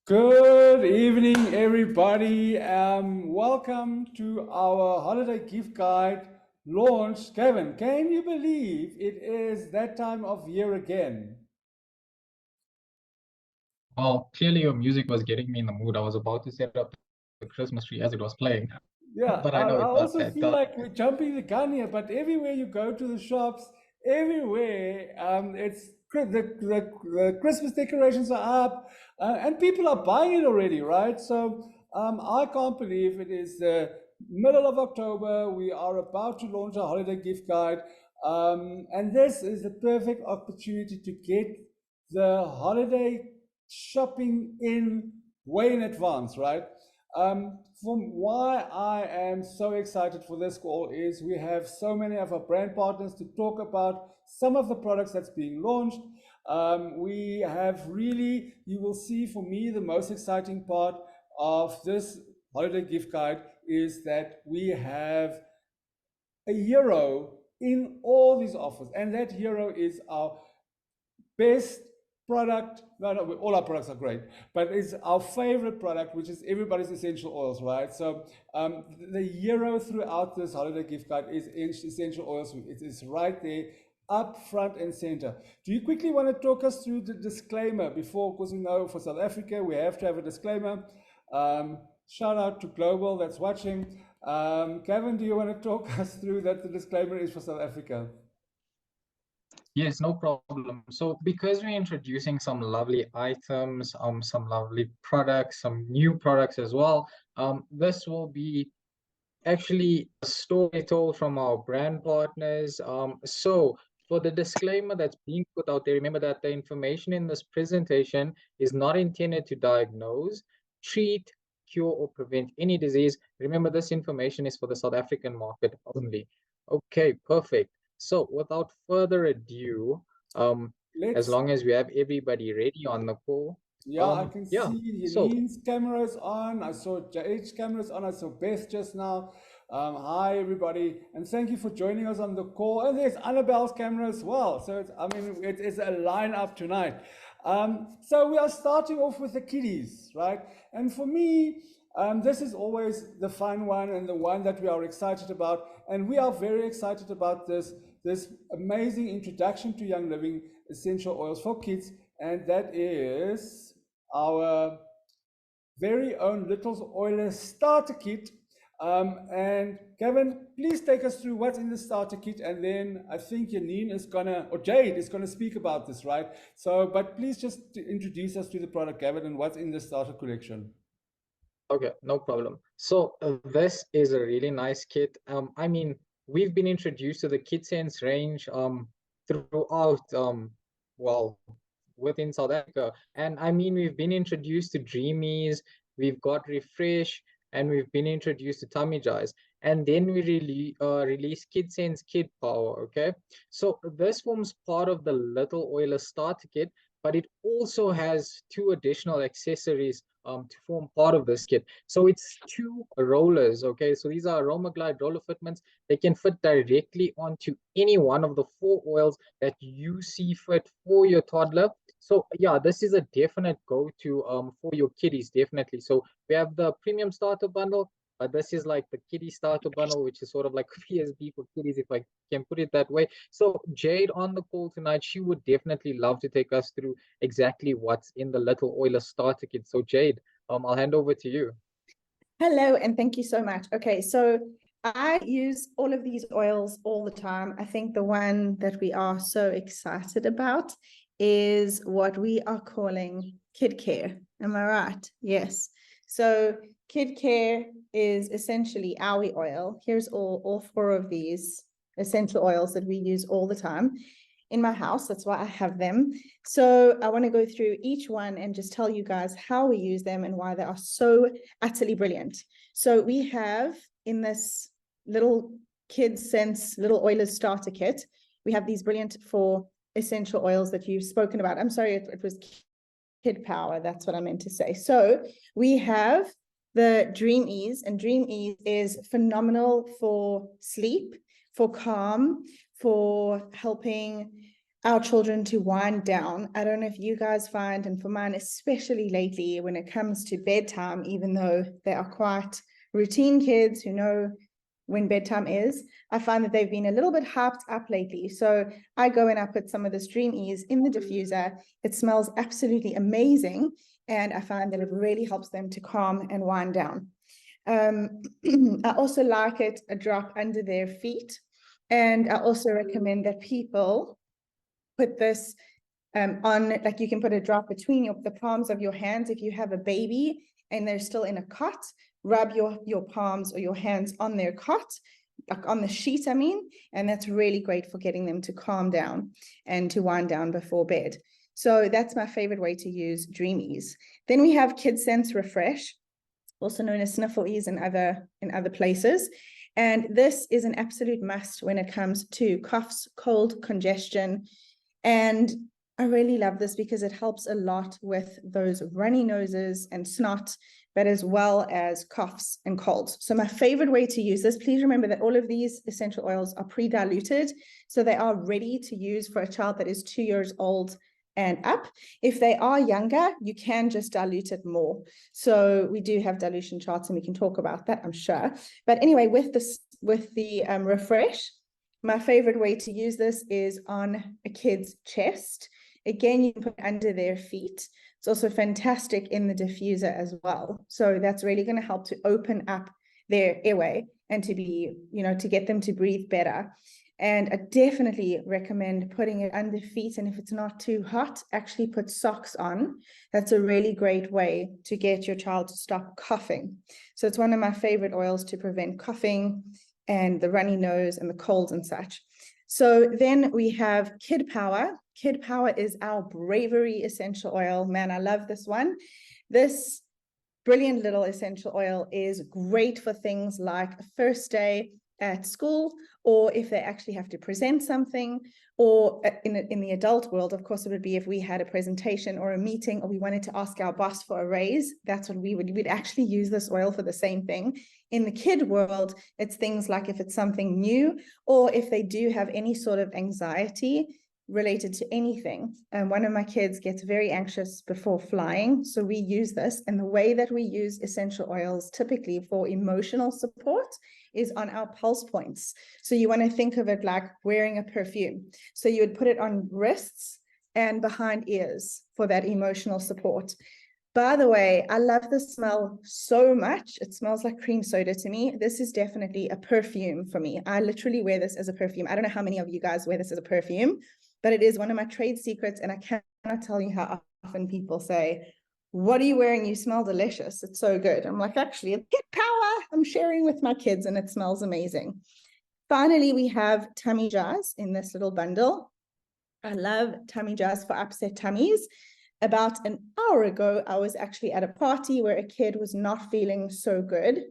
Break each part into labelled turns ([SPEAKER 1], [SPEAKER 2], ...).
[SPEAKER 1] Good evening, everybody. Welcome to our holiday gift guide launch. Kevin, can you believe it is that time of year again?
[SPEAKER 2] Well, clearly your music was getting me in the mood. I was about to set up the Christmas tree as it was playing,
[SPEAKER 1] Yeah,
[SPEAKER 2] but I know
[SPEAKER 1] I
[SPEAKER 2] it's not
[SPEAKER 1] also
[SPEAKER 2] that
[SPEAKER 1] feel
[SPEAKER 2] time.
[SPEAKER 1] like we're jumping the gun here, but everywhere you go to the shops, everywhere, the Christmas decorations are up, and people are buying it already, right? So I can't believe it is the middle of October. We are about to launch our holiday gift guide, and this is the perfect opportunity to get the holiday shopping in way in advance, right? From why I am so excited for this call is we have so many of our brand partners to talk about some of the products that's being launched. We have really, you will see for me, the most exciting part of this holiday gift guide is that we have a hero in all these offers, and that hero is our best product. No, all our products are great, but it's our favorite product, which is everybody's essential oils, right? So the hero throughout this holiday gift guide is essential oils. It is right there, up front and center. Do you quickly want to talk us through the disclaimer before, because we know for South Africa we have to have a disclaimer. Shout out to Global that's watching. Kevin, do you want to talk us through that the disclaimer is for South Africa?
[SPEAKER 2] Yes, no problem. So because we're introducing some lovely items, some lovely products, some new products as well, this will be actually a story told from our brand partners. So for the disclaimer that's being put out there, remember that the information in this presentation is not intended to diagnose, treat, cure, or prevent any disease. Remember, this information is for the South African market only. Okay, perfect. So without further ado, um, as
[SPEAKER 1] Let's
[SPEAKER 2] long as we have everybody ready on the call,
[SPEAKER 1] Yeah, I can
[SPEAKER 2] yeah.
[SPEAKER 1] see
[SPEAKER 2] So
[SPEAKER 1] Yanine's camera is on. I saw Jade's camera is on. I saw Beth just now. Hi, everybody, and thank you for joining us on the call. And there's Annabelle's camera as well. So it's a lineup tonight. So we are starting off with the kiddies, right? And for me, this is always the fun one and the one that we are excited about. And we are very excited about this amazing introduction to Young Living essential oils for kids, and that is our very own Little Oiler starter kit. And Kevin, please take us through what's in the starter kit, and then I think Janine is gonna, or Jade is gonna speak about this, right? So, but please just introduce us to the product, Kevin, and what's in the starter collection.
[SPEAKER 2] okay, no problem. So this is a really nice kit. I mean, we've been introduced to the KidSense range throughout well within South Africa, and I mean we've been introduced to Dreamies, we've got Refresh, and we've been introduced to Tummy Jars, and then we release KidSense Kid Power. Okay, so this forms part of the Little Oiler starter kit, but it also has two additional accessories to form part of this kit. So it's two rollers, okay? So these are Aroma Glide roller fitments. They can fit directly onto any one of the four oils that you see fit for your toddler. So yeah, this is a definite go-to for your kiddies, definitely. So we have the premium starter bundle, but this is like the kiddie starter bundle, which is sort of like PSB for kiddies, if I can put it that way. So Jade on the call tonight, she would definitely love to take us through exactly what's in the Little Oiler starter kit. So Jade, I'll hand over to you.
[SPEAKER 3] Hello, and thank you so much. Okay, so I use all of these oils all the time. I think the one that we are so excited about is what we are calling Kid Care. Am I right? Yes. So Kid Care is essentially our oil. Here's all four of these essential oils that we use all the time in my house. That's why I have them. So I want to go through each one and just tell you guys how we use them and why they are so utterly brilliant. So we have in this little KidSense Little Oilers starter kit, we have these brilliant four essential oils that you've spoken about. I'm sorry, it was Kid Power. That's what I meant to say. So we have the Dream Ease, and Dream Ease is phenomenal for sleep, for calm, for helping our children to wind down. I don't know if you guys find, and for mine, especially lately, when it comes to bedtime, even though they are quite routine kids who know when bedtime is, I find that they've been a little bit hyped up lately. So I go and I put some of this Dream Ease in the diffuser. It smells absolutely amazing. And I find that it really helps them to calm and wind down. I also like it a drop under their feet. And I also recommend that people put this on, like you can put a drop between the palms of your hands. If you have a baby and they're still in a cot, rub your palms or your hands on their cot, like on the sheet, I mean, and that's really great for getting them to calm down and to wind down before bed. So that's my favorite way to use Dream Ease. Then we have Kid Sense Refresh, also known as Sniffle Ease in other places. And this is an absolute must when it comes to coughs, cold, congestion. And I really love this because it helps a lot with those runny noses and snot, but as well as coughs and colds. So my favorite way to use this, please remember that all of these essential oils are pre-diluted. So they are ready to use for a child that is 2 years old and up. If they are younger, you can just dilute it more. So we do have dilution charts and we can talk about that, I'm sure. But anyway, with the refresh, my favorite way to use this is on a kid's chest. Again, you can put it under their feet. It's also fantastic in the diffuser as well. So that's really going to help to open up their airway and to be, to get them to breathe better. And I definitely recommend putting it under feet. And if it's not too hot, actually put socks on. That's a really great way to get your child to stop coughing. So it's one of my favorite oils to prevent coughing and the runny nose and the colds and such. So then we have Kid Power. Kid Power is our bravery essential oil. Man, I love this one. This brilliant little essential oil is great for things like a first day at school, or if they actually have to present something, or in the adult world, of course, it would be if we had a presentation or a meeting, or we wanted to ask our boss for a raise. That's what we'd actually use this oil for the same thing. In the kid world, it's things like if it's something new, or if they do have any sort of anxiety related to anything. And one of my kids gets very anxious before flying, so we use this. And the way that we use essential oils typically for emotional support is on our pulse points. So you want to think of it like wearing a perfume. So you would put it on wrists and behind ears for that emotional support. By the way, I love the smell so much. It smells like cream soda to me. This is definitely a perfume for me. I literally wear this as a perfume. I don't know how many of you guys wear this as a perfume, but it is one of my trade secrets. And I cannot tell you how often people say, "What are you wearing? You smell delicious. It's so good." I'm like, actually, it's Kid Power. I'm sharing with my kids and it smells amazing. Finally, we have tummy jars in this little bundle. I love tummy jars for upset tummies. About an hour ago, I was actually at a party where a kid was not feeling so good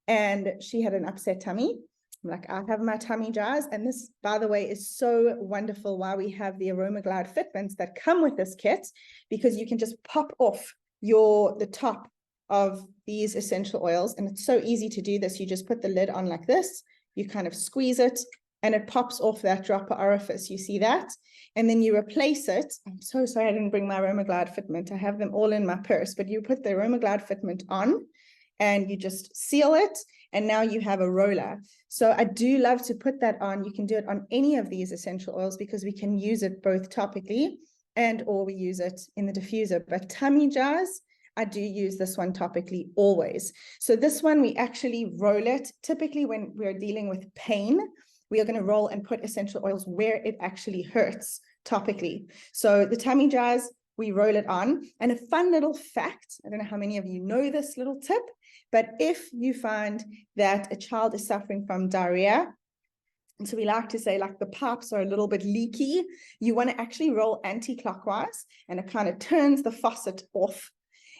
[SPEAKER 3] and she had an upset tummy. I'm like, I have my tummy jars. And this, by the way, is so wonderful why we have the AromaGlide fitments that come with this kit, because you can just pop off the top of these essential oils. And it's so easy to do this. You just put the lid on like this, you kind of squeeze it, and it pops off that dropper orifice. You see that? And then you replace it. I'm so sorry I didn't bring my AromaGlide fitment. I have them all in my purse, but you put the AromaGlide fitment on and you just seal it. And now you have a roller. So I do love to put that on. You can do it on any of these essential oils because we can use it both topically and or we use it in the diffuser. But tummy jars, I do use this one topically always. So this one, we actually roll it. Typically when we're dealing with pain, we are going to roll and put essential oils where it actually hurts topically. So the tummy jars, we roll it on. And a fun little fact, I don't know how many of you know this little tip, but if you find that a child is suffering from diarrhea, and so we like to say like the pipes are a little bit leaky, you want to actually roll anti-clockwise and it kind of turns the faucet off.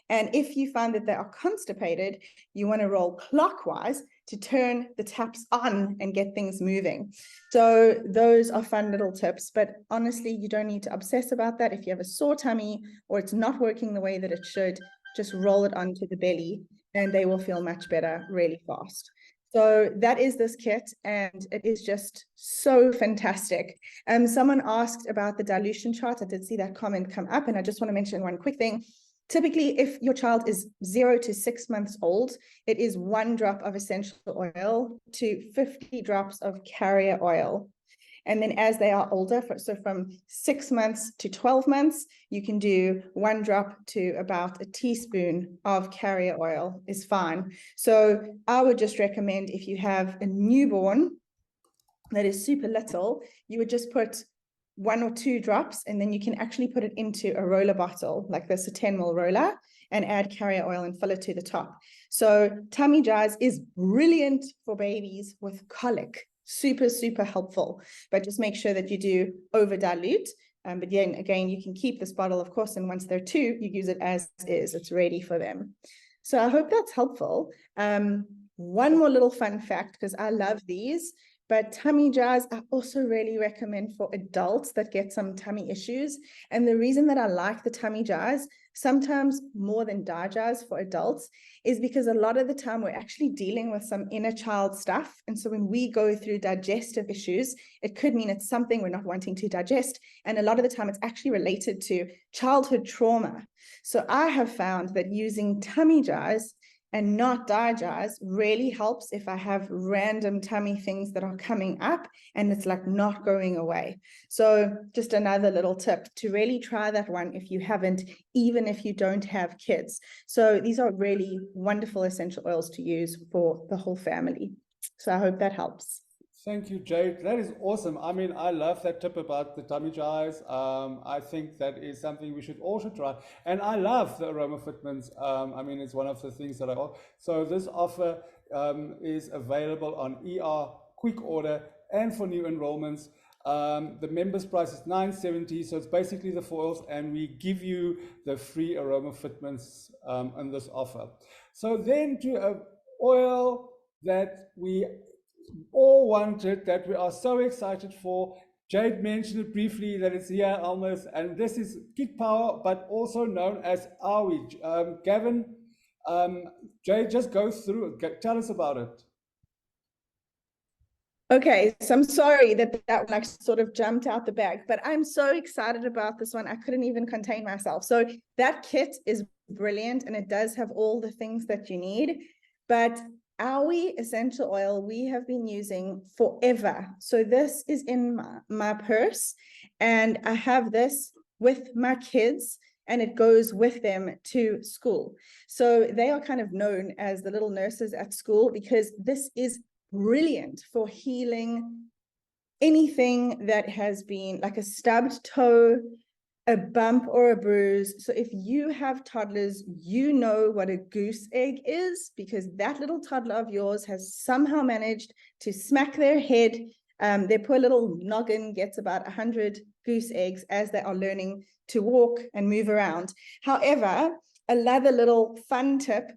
[SPEAKER 3] And if you find that they are constipated, you want to roll clockwise to turn the taps on and get things moving. So those are fun little tips, but honestly, you don't need to obsess about that. If you have a sore tummy or it's not working the way that it should, just roll it onto the belly and they will feel much better really fast. So that is this kit, and it is just so fantastic. Someone asked about the dilution chart. I did see that comment come up, and I just want to mention one quick thing. Typically, if your child is 0 to 6 months old, it is 1 drop of essential oil to 50 drops of carrier oil. And then as they are older, so from 6 months to 12 months, you can do 1 drop to about a teaspoon of carrier oil is fine. So I would just recommend, if you have a newborn that is super little, you would just put 1 or 2 drops, and then you can actually put it into a roller bottle like this, a 10 ml roller, and add carrier oil and fill it to the top. So tummy jars is brilliant for babies with colic. Super, super helpful, but just make sure that you do over dilute. But then again, you can keep this bottle, of course, and once they're 2, you use it as is. It's ready for them. So I hope that's helpful. One more little fun fact, because I love these, but tummy jars I also really recommend for adults that get some tummy issues. And the reason that I like the tummy jars, sometimes more than dye jars for adults, is because a lot of the time we're actually dealing with some inner child stuff. And so when we go through digestive issues, it could mean it's something we're not wanting to digest. And a lot of the time it's actually related to childhood trauma. So I have found that using tummy jars and not dye jars really helps if I have random tummy things that are coming up and it's like not going away. So just another little tip to really try that one if you haven't, even if you don't have kids. So these are really wonderful essential oils to use for the whole family. So I hope that helps.
[SPEAKER 1] Thank you, Jade. That is awesome. I mean, I love that tip about the tummy jars. I think that is something we should also try. And I love the aroma fitments. I mean, it's one of the things that so this offer is available on ER quick order and for new enrollments. The members price is $9.70, so it's basically the 4 oils, and we give you the free aroma fitments on this offer. So then to an oil that we all wanted, that we are so excited for. Jade mentioned it briefly that it's here almost, and this is Kid Power, but also known as AWI. Gavin, Jade, just go through it. Tell us about it.
[SPEAKER 3] Okay, so I'm sorry that one like sort of jumped out the bag, but I'm so excited about this one. I couldn't even contain myself. So that kit is brilliant, and it does have all the things that you need, but AWI essential oil we have been using forever. So this is in my purse, and I have this with my kids, and it goes with them to school. So they are kind of known as the little nurses at school, because this is brilliant for healing anything that has been like a stubbed toe, a bump or a bruise. So if you have toddlers, you know what a goose egg is, because that little toddler of yours has somehow managed to smack their head. Their poor little noggin gets about 100 goose eggs as they are learning to walk and move around. However, another little fun tip,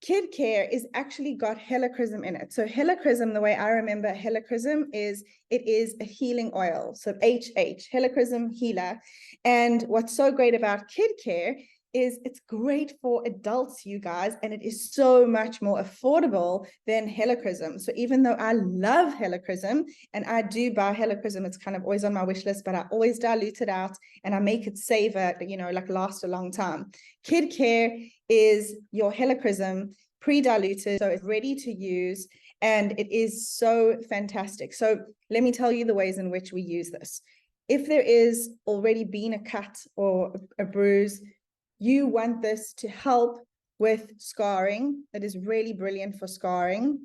[SPEAKER 3] Kid Care is actually got helichrysum in it. So helichrysum, the way I remember helichrysum is, it is a healing oil. So HH, helichrysum healer. And what's so great about Kid Care is it's great for adults, you guys, and it is so much more affordable than helichrysum. So even though I love helichrysum, and I do buy helichrysum, it's kind of always on my wish list, but I always dilute it out and I make it savor, you know, like last a long time. Kid Care is your helichrysum pre-diluted, so it's ready to use, and it is so fantastic. So let me tell you the ways in which we use this. If there is already been a cut or a bruise, you want this to help with scarring. It is really brilliant for scarring.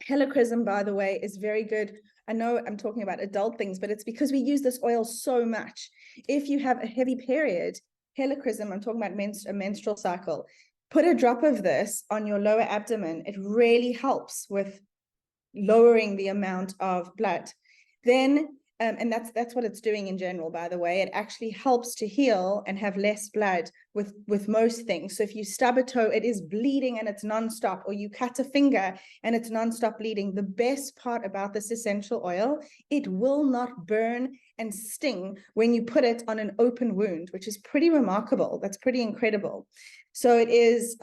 [SPEAKER 3] Helichrysum, by the way, is very good. I know I'm talking about adult things, but it's because we use this oil so much. If you have a heavy period, helichrysum, I'm talking about a menstrual cycle, put a drop of this on your lower abdomen. It really helps with lowering the amount of blood. Then, and that's what it's doing in general, by the way. It actually helps to heal and have less blood with most things. So if you stub a toe, it is bleeding and it's nonstop, or you cut a finger and it's nonstop bleeding. The best part about this essential oil, it will not burn and sting when you put it on an open wound, which is pretty remarkable. That's pretty incredible. So it is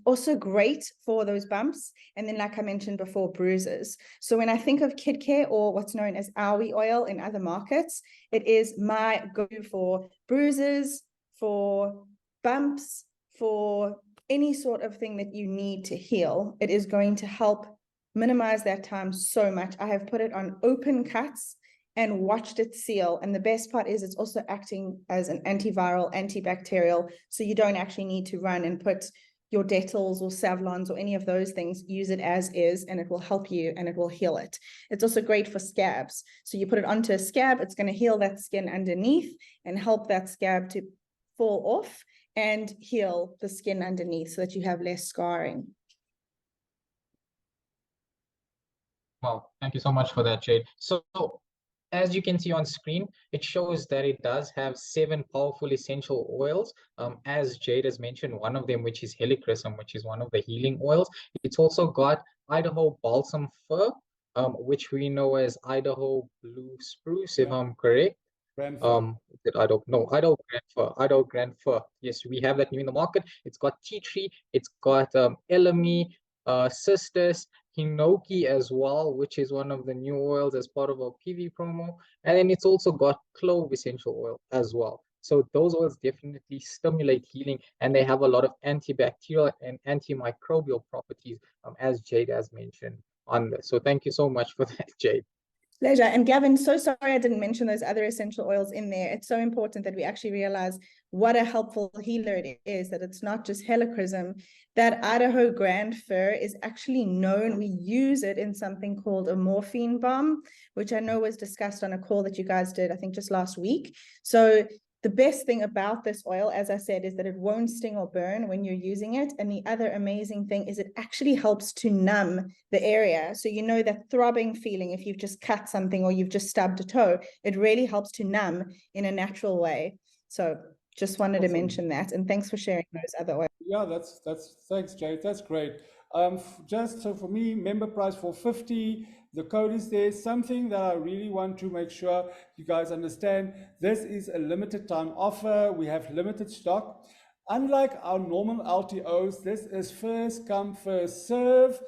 [SPEAKER 3] also great for those bumps. And then, like I mentioned before, bruises. So when I think of kid care, or what's known as owie oil in other markets, it is my go-to for bruises, for bumps, for any sort of thing that you need to heal. It is going to help minimize that time so much. I have put it on open cuts and watched it seal. And the best part is it's also acting as an antiviral, antibacterial. So you don't actually need to run and put your Dettol's or Savlons or any of those things. Use it as is, and it will help you and it will heal it. It's also great for scabs. So you put it onto a scab, it's going to heal that skin underneath and help that scab to fall off and heal the skin underneath so that you have less scarring.
[SPEAKER 2] Well, thank you so much for that, Jade. So as you can see on screen, it shows that it does have 7 powerful essential oils. As Jade has mentioned, one of them, which is helichrysum, which is one of the healing oils. It's also got Idaho balsam fir, which we know as Idaho blue spruce, if I'm correct. Idaho grand fir. Idaho grand fir. Yes, we have that new in the market. It's got tea tree. It's got elemi, cistus, hinoki as well, which is one of the new oils as part of our PV promo. And then it's also got clove essential oil as well. So those oils definitely stimulate healing, and they have a lot of antibacterial and antimicrobial properties, as Jade has mentioned on this. So thank you so much for that, Jade.
[SPEAKER 3] Pleasure. And Gavin, so sorry I didn't mention those other essential oils in there. It's so important that we actually realize what a helpful healer it is, that it's not just helichrysum. That Idaho grand fir is actually known. We use it in something called a morphine balm, which I know was discussed on a call that you guys did, I think just last week. So the best thing about this oil, as I said, is that it won't sting or burn when you're using it. And the other amazing thing is it actually helps to numb the area. So you know that throbbing feeling if you've just cut something or you've just stubbed a toe, it really helps to numb in a natural way. So just wanted to mention that. And thanks for sharing those other oils.
[SPEAKER 1] Yeah, that's thanks, Jade. That's great. Just so for me, member price for 50. The code is there. Something that I really want to make sure you guys understand. This is a limited time offer. We have limited stock. Unlike our normal LTOs, this is first come, first serve.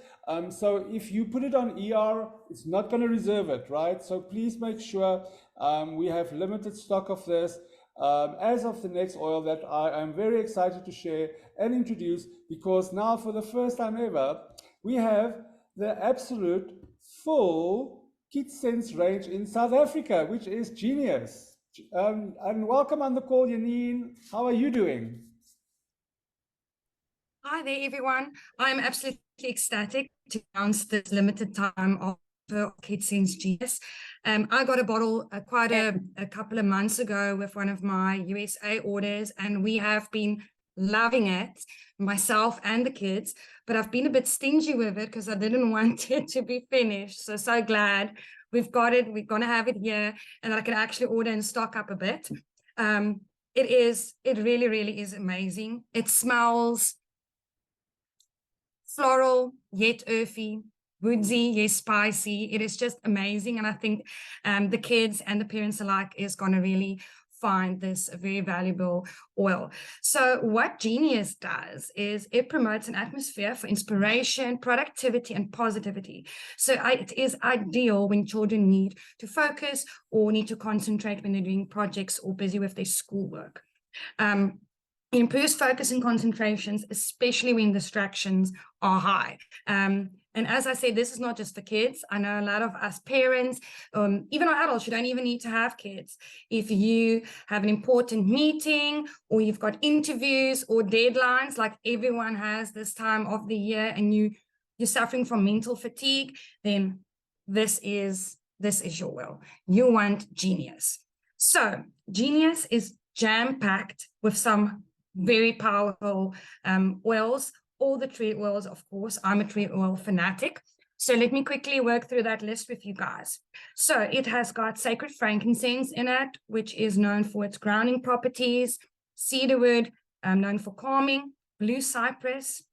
[SPEAKER 1] So if you put it on ER, it's not going to reserve it, right? So please make sure we have limited stock of this. As of the next oil that I am very excited to share and introduce, because now for the first time ever, we have the absolute full KidSense range in South Africa, which is genius. And welcome on the call, Janine. How are you doing?
[SPEAKER 4] Hi there, everyone. I'm absolutely ecstatic to announce this limited time offer of KidSense Genius. I got a bottle quite a couple of months ago with one of my USA orders, and we have been loving it, myself and the kids, but I've been a bit stingy with it because I didn't want it to be finished. So glad we've got it. We're going to have it here, and I can actually order and stock up a bit. It really, really is amazing. It smells floral, yet earthy, woodsy, yet spicy. It is just amazing. And I think the kids and the parents alike is going to really find this a very valuable oil. So what Genius does is it promotes an atmosphere for inspiration, productivity, and positivity. So it is ideal when children need to focus or need to concentrate when they're doing projects or busy with their schoolwork. It improves focus and concentrations, especially when distractions are high. And as I said, this is not just for kids. I know a lot of us parents, even our adults, you don't even need to have kids. If you have an important meeting or you've got interviews or deadlines, like everyone has this time of the year, and you're suffering from mental fatigue, then this is your will. You want Genius. So Genius is jam-packed with some very powerful oils. All the tree oils, of course. I'm a tree oil fanatic. So let me quickly work through that list with you guys. So it has got sacred frankincense in it, which is known for its grounding properties, cedarwood, known for calming. Blue cypress,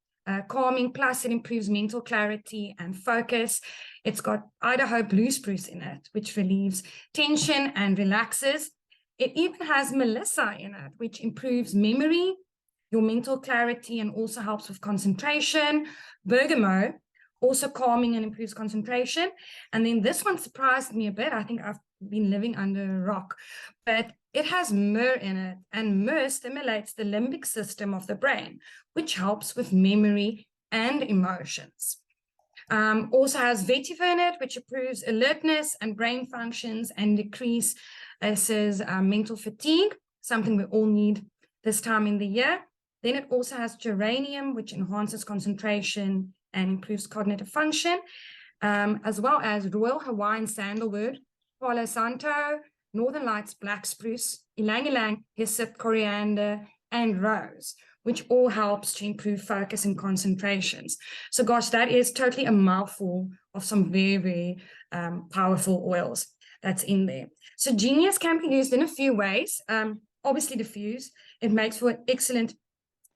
[SPEAKER 4] calming, plus it improves mental clarity and focus. It's got Idaho blue spruce in it, which relieves tension and relaxes. It even has Melissa in it, which improves memory, your mental clarity, and also helps with concentration. Bergamot, also calming and improves concentration. And then this one surprised me a bit. I think I've been living under a rock, but it has myrrh in it, and myrrh stimulates the limbic system of the brain, which helps with memory and emotions. Also has vetiver in it, which improves alertness and brain functions and decreases mental fatigue, something we all need this time in the year. Then it also has geranium, which enhances concentration and improves cognitive function, as well as Royal Hawaiian sandalwood, Palo Santo, Northern Lights black spruce, ylang ylang, hyssop, coriander, and rose, which all helps to improve focus and concentrations. So gosh, that is totally a mouthful of some very, very powerful oils that's in there. So Genius can be used in a few ways. Obviously diffuse. It makes for an excellent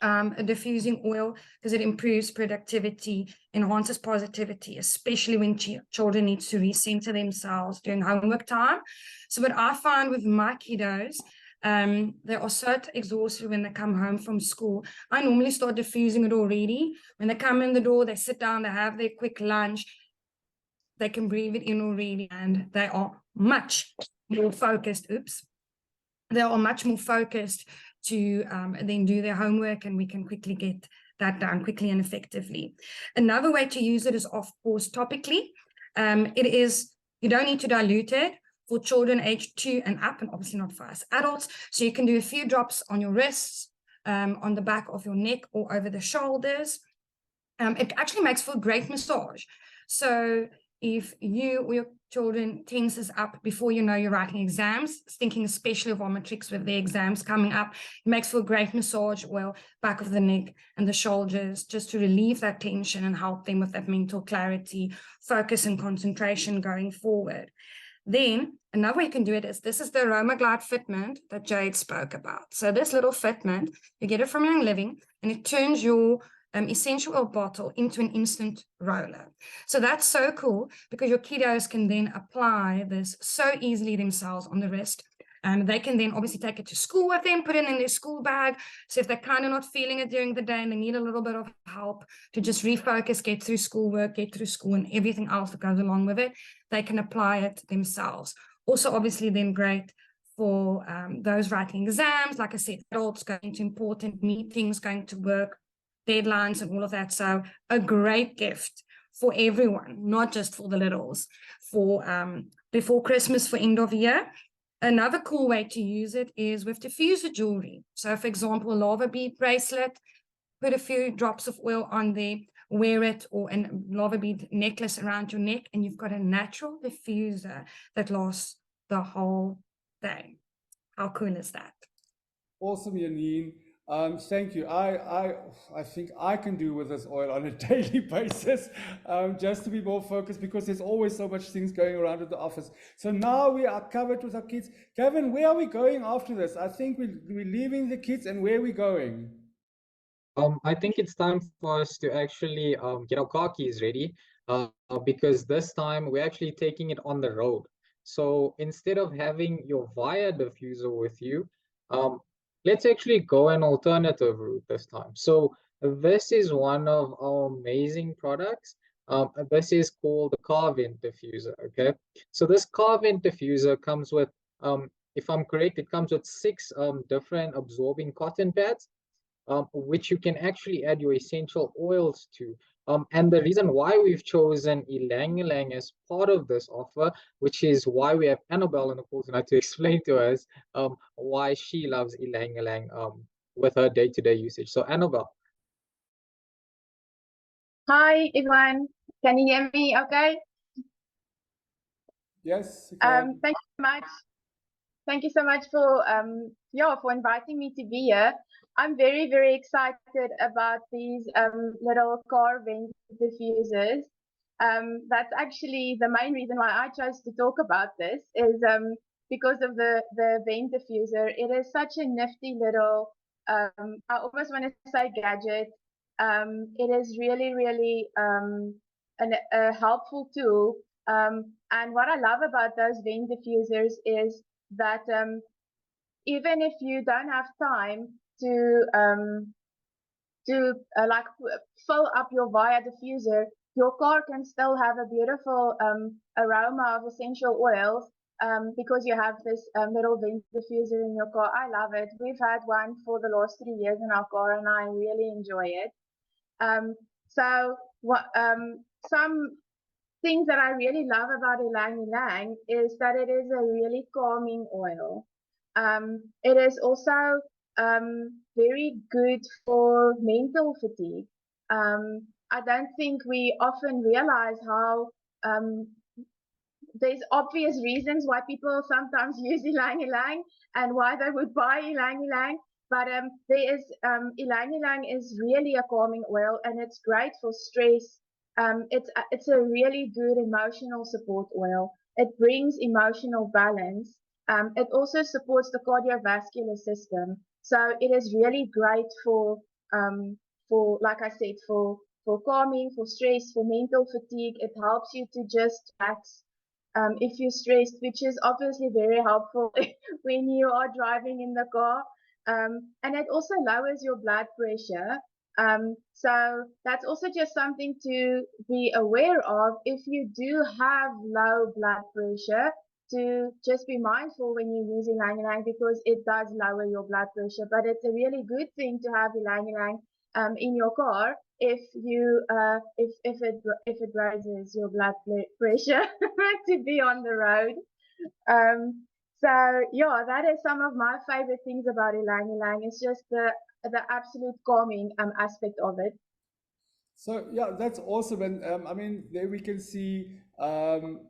[SPEAKER 4] a diffusing oil because it improves productivity, enhances positivity, especially when children need to recenter themselves during homework time. So what I find with my kiddos, they are so exhausted when they come home from school. I normally start diffusing it already. When they come in the door, they sit down, they have their quick lunch, they can breathe it in already, and they are much more focused. They are much more focused to then do their homework, and we can quickly get that done quickly and effectively. Another way to use it is, of course, topically. You don't need to dilute it for children aged 2 and up, and obviously not for us adults. So you can do a few drops on your wrists, on the back of your neck, or over the shoulders. It actually makes for a great massage. So if you or your children tenses up before you know you're writing exams, thinking especially of matrics with their exams coming up, it makes for a great massage oil, back of the neck and the shoulders, just to relieve that tension and help them with that mental clarity, focus and concentration going forward. Then another way you can do it is, this is the Aroma Glide fitment that Jade spoke about. So this little fitment, you get it from Young Living, and it turns your essential oil bottle into an instant roller. So that's so cool, because your kiddos can then apply this so easily themselves on the wrist. They can then obviously take it to school with them, put it in their school bag. So if they're kind of not feeling it during the day and they need a little bit of help to just refocus, get through schoolwork, get through school and everything else that goes along with it, they can apply it themselves. Also, obviously, then great for those writing exams, like I said, adults going to important meetings, going to work, deadlines and all of that. So a great gift for everyone, not just for the littles, for before Christmas, for end of year. Another cool way to use it is with diffuser jewelry. So for example, a lava bead bracelet, put a few drops of oil on there, wear it, or a lava bead necklace around your neck, and you've got a natural diffuser that lasts the whole day. How cool is that?
[SPEAKER 1] Awesome, Janine. Thank you. I think I can do with this oil on a daily basis, just to be more focused, because there's always so much things going around at the office. So now we are covered with our kids. Kevin, where are we going after this? I think we're leaving the kids, and where are we going?
[SPEAKER 2] I think it's time for us to actually get our car keys ready, because this time we're actually taking it on the road. So instead of having your Via diffuser with you, let's actually go an alternative route this time. So this is one of our amazing products. This is called the car vent diffuser. Okay, so this car vent diffuser comes with, if I'm correct, it comes with 6 different absorbing cotton pads, which you can actually add your essential oils to. And the reason why we've chosen ylang ylang as part of this offer, which is why we have Annabelle on the call tonight to explain to us why she loves ylang ylang with her day-to-day usage. So Annabelle.
[SPEAKER 5] Hi everyone, can you hear me okay?
[SPEAKER 1] Yes. Okay.
[SPEAKER 5] Thank you so much. Thank you so much for for inviting me to be here. I'm very, very excited about these little car vent diffusers. That's actually the main reason why I chose to talk about this, is because of the vent diffuser. It is such a nifty little I almost want to say gadget. It is really, really a helpful tool. And what I love about those vent diffusers is that even if you don't have time to like fill up your Via diffuser, your car can still have a beautiful aroma of essential oils because you have this little vent diffuser in your car. I love it. We've had one for the last 3 years in our car, and I really enjoy it. So what some things that I really love about ylang ylang is that it is a really calming oil. It is also very good for mental fatigue. I don't think we often realize how there's obvious reasons why people sometimes use ylang ylang and why they would buy ylang ylang. But there is ylang ylang is really a calming oil, and it's great for stress. It's a really good emotional support oil. It brings emotional balance. It also supports the cardiovascular system. So it is really great for like I said, for calming, for stress, for mental fatigue. It helps you to just relax if you're stressed, which is obviously very helpful when you are driving in the car. And it also lowers your blood pressure. So that's also just something to be aware of if you do have low blood pressure, to just be mindful when you're using ylang ylang because it does lower your blood pressure. But it's a really good thing to have ylang ylang in your car if you if it raises your blood pressure to be on the road. So yeah, that is some of my favorite things about ylang ylang. It's just the absolute calming aspect of it.
[SPEAKER 1] So yeah, that's awesome. And I mean, there we can see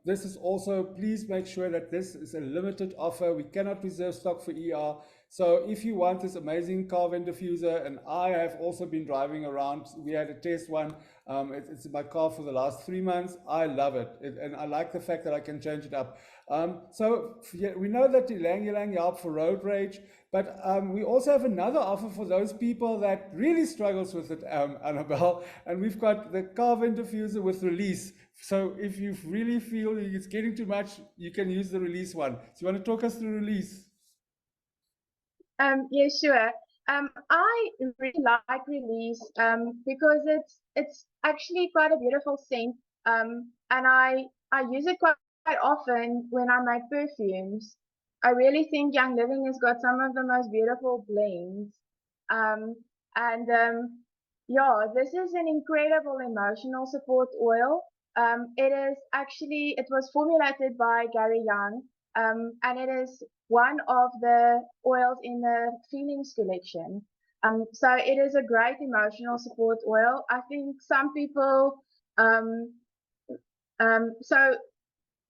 [SPEAKER 1] this is also, please make sure that this is a limited offer. We cannot reserve stock for ER. So if you want this amazing car vent diffuser, and I have also been driving around, we had a test one. It's in my car for the last 3 months. I love it. And I like the fact that I can change it up. So yeah, we know that the ylang ylang help for road rage, but we also have another offer for those people that really struggles with it, Annabelle. And we've got the car vent diffuser with release. So if you really feel it's getting too much, you can use the release one. So you want to talk us through release?
[SPEAKER 5] Yeah, sure. I really like Release because it's actually quite a beautiful scent. And I use it quite often when I make perfumes. I really think Young Living has got some of the most beautiful blends. Um, and yeah, this is an incredible emotional support oil. It was formulated by Gary Young, and it is one of the oils in the Feelings collection. So it is a great emotional support oil. I think some people, so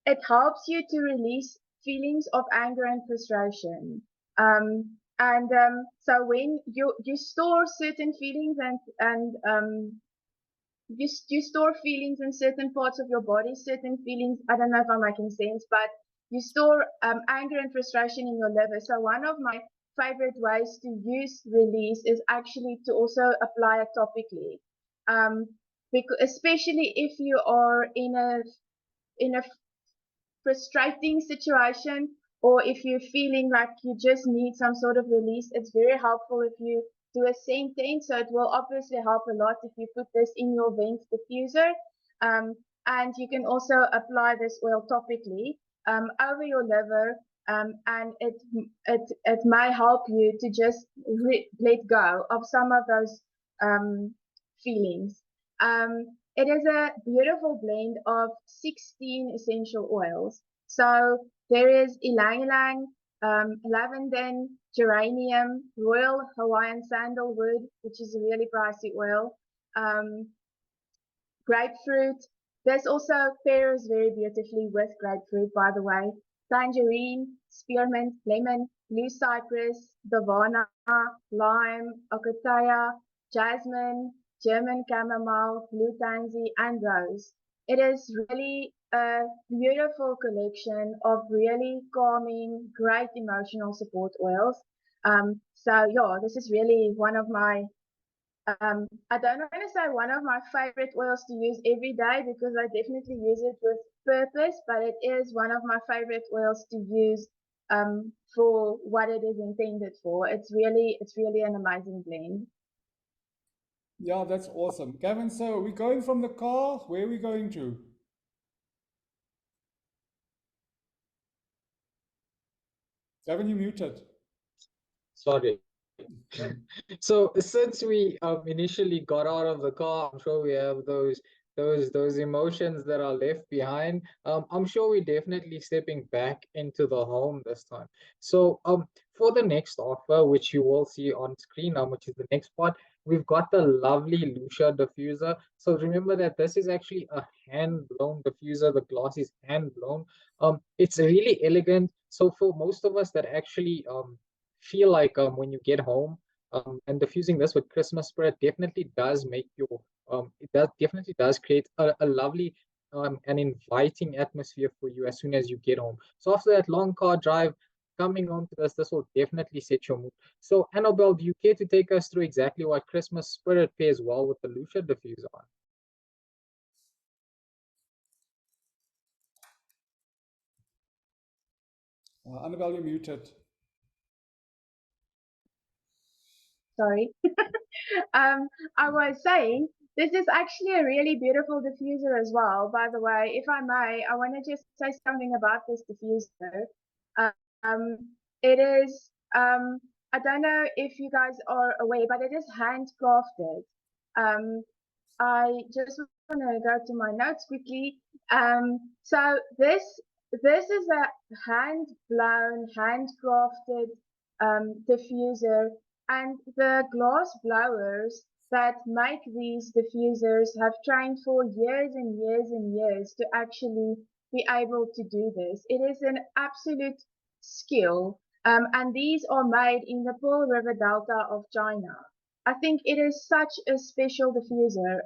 [SPEAKER 5] it helps you to release feelings of anger and frustration. So when you store certain feelings and you store feelings in certain parts of your body, certain feelings, I don't know if I'm making sense, but you store anger and frustration in your liver. So one of my favorite ways to use Release is actually to also apply it topically. Because especially if you are in a frustrating situation, or if you're feeling like you just need some sort of release, it's very helpful if you do a same thing. So it will obviously help a lot if you put this in your vent diffuser. And you can also apply this oil topically over your liver, and it may help you to just let go of some of those feelings. It is a beautiful blend of 16 essential oils. So there is ylang ylang, lavender, geranium, royal Hawaiian sandalwood, which is a really pricey oil, grapefruit. This also pairs very beautifully with grapefruit, by the way. Tangerine, spearmint, lemon, blue cypress, davana, lime, okataya, jasmine, German chamomile, blue tansy, and rose. It is really a beautiful collection of really calming, great emotional support oils. So yeah, this is really one of my I don't want to say one of my favorite oils to use every day because I definitely use it with purpose, but it is one of my favorite oils to use for what it is intended for. It's really an amazing blend.
[SPEAKER 1] Yeah, that's awesome. Gavin, so are we going from the car? Where are we going to? Gavin, you muted.
[SPEAKER 2] Sorry. So since we initially got out of the car, I'm sure we have those emotions that are left behind. I'm sure we're definitely stepping back into the home this time. So for the next offer, which you will see on screen now, which is the next part, we've got the lovely Lucia diffuser. So remember that this is actually a hand-blown diffuser. The glass is hand-blown. It's really elegant. So for most of us that actually feel like when you get home and diffusing this with Christmas spirit definitely does make your it does definitely does create a lovely and inviting atmosphere for you as soon as you get home. So after that long car drive, coming home to this will definitely set your mood. So Annabelle, do you care to take us through exactly what Christmas spirit pairs well with the Lucia diffuser on?
[SPEAKER 1] Annabelle, you're muted.
[SPEAKER 5] Sorry. I was saying this is actually a really beautiful diffuser as well. By the way, if I may, I want to just say something about this diffuser. Um, it is, I don't know if you guys are aware, but it is handcrafted. I just want to go to my notes quickly. So this is a hand blown, handcrafted diffuser, and the glass blowers that make these diffusers have trained for years and years and years to actually be able to do this. It is an absolute skill, and these are made in the Pearl River Delta of China. I think it is such a special diffuser.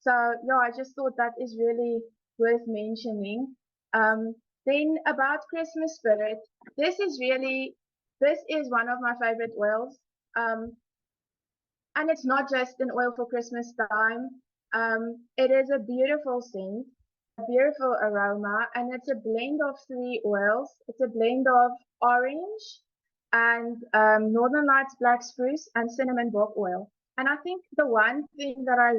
[SPEAKER 5] So yeah, I just thought that is really worth mentioning. Um, then about Christmas spirit, this is one of my favorite oils. Um, and it's not just an oil for Christmas time. It is a beautiful scent, a beautiful aroma, and it's a blend of three oils. It's a blend of orange and Northern Lights black spruce and cinnamon bark oil. And I think the one thing that I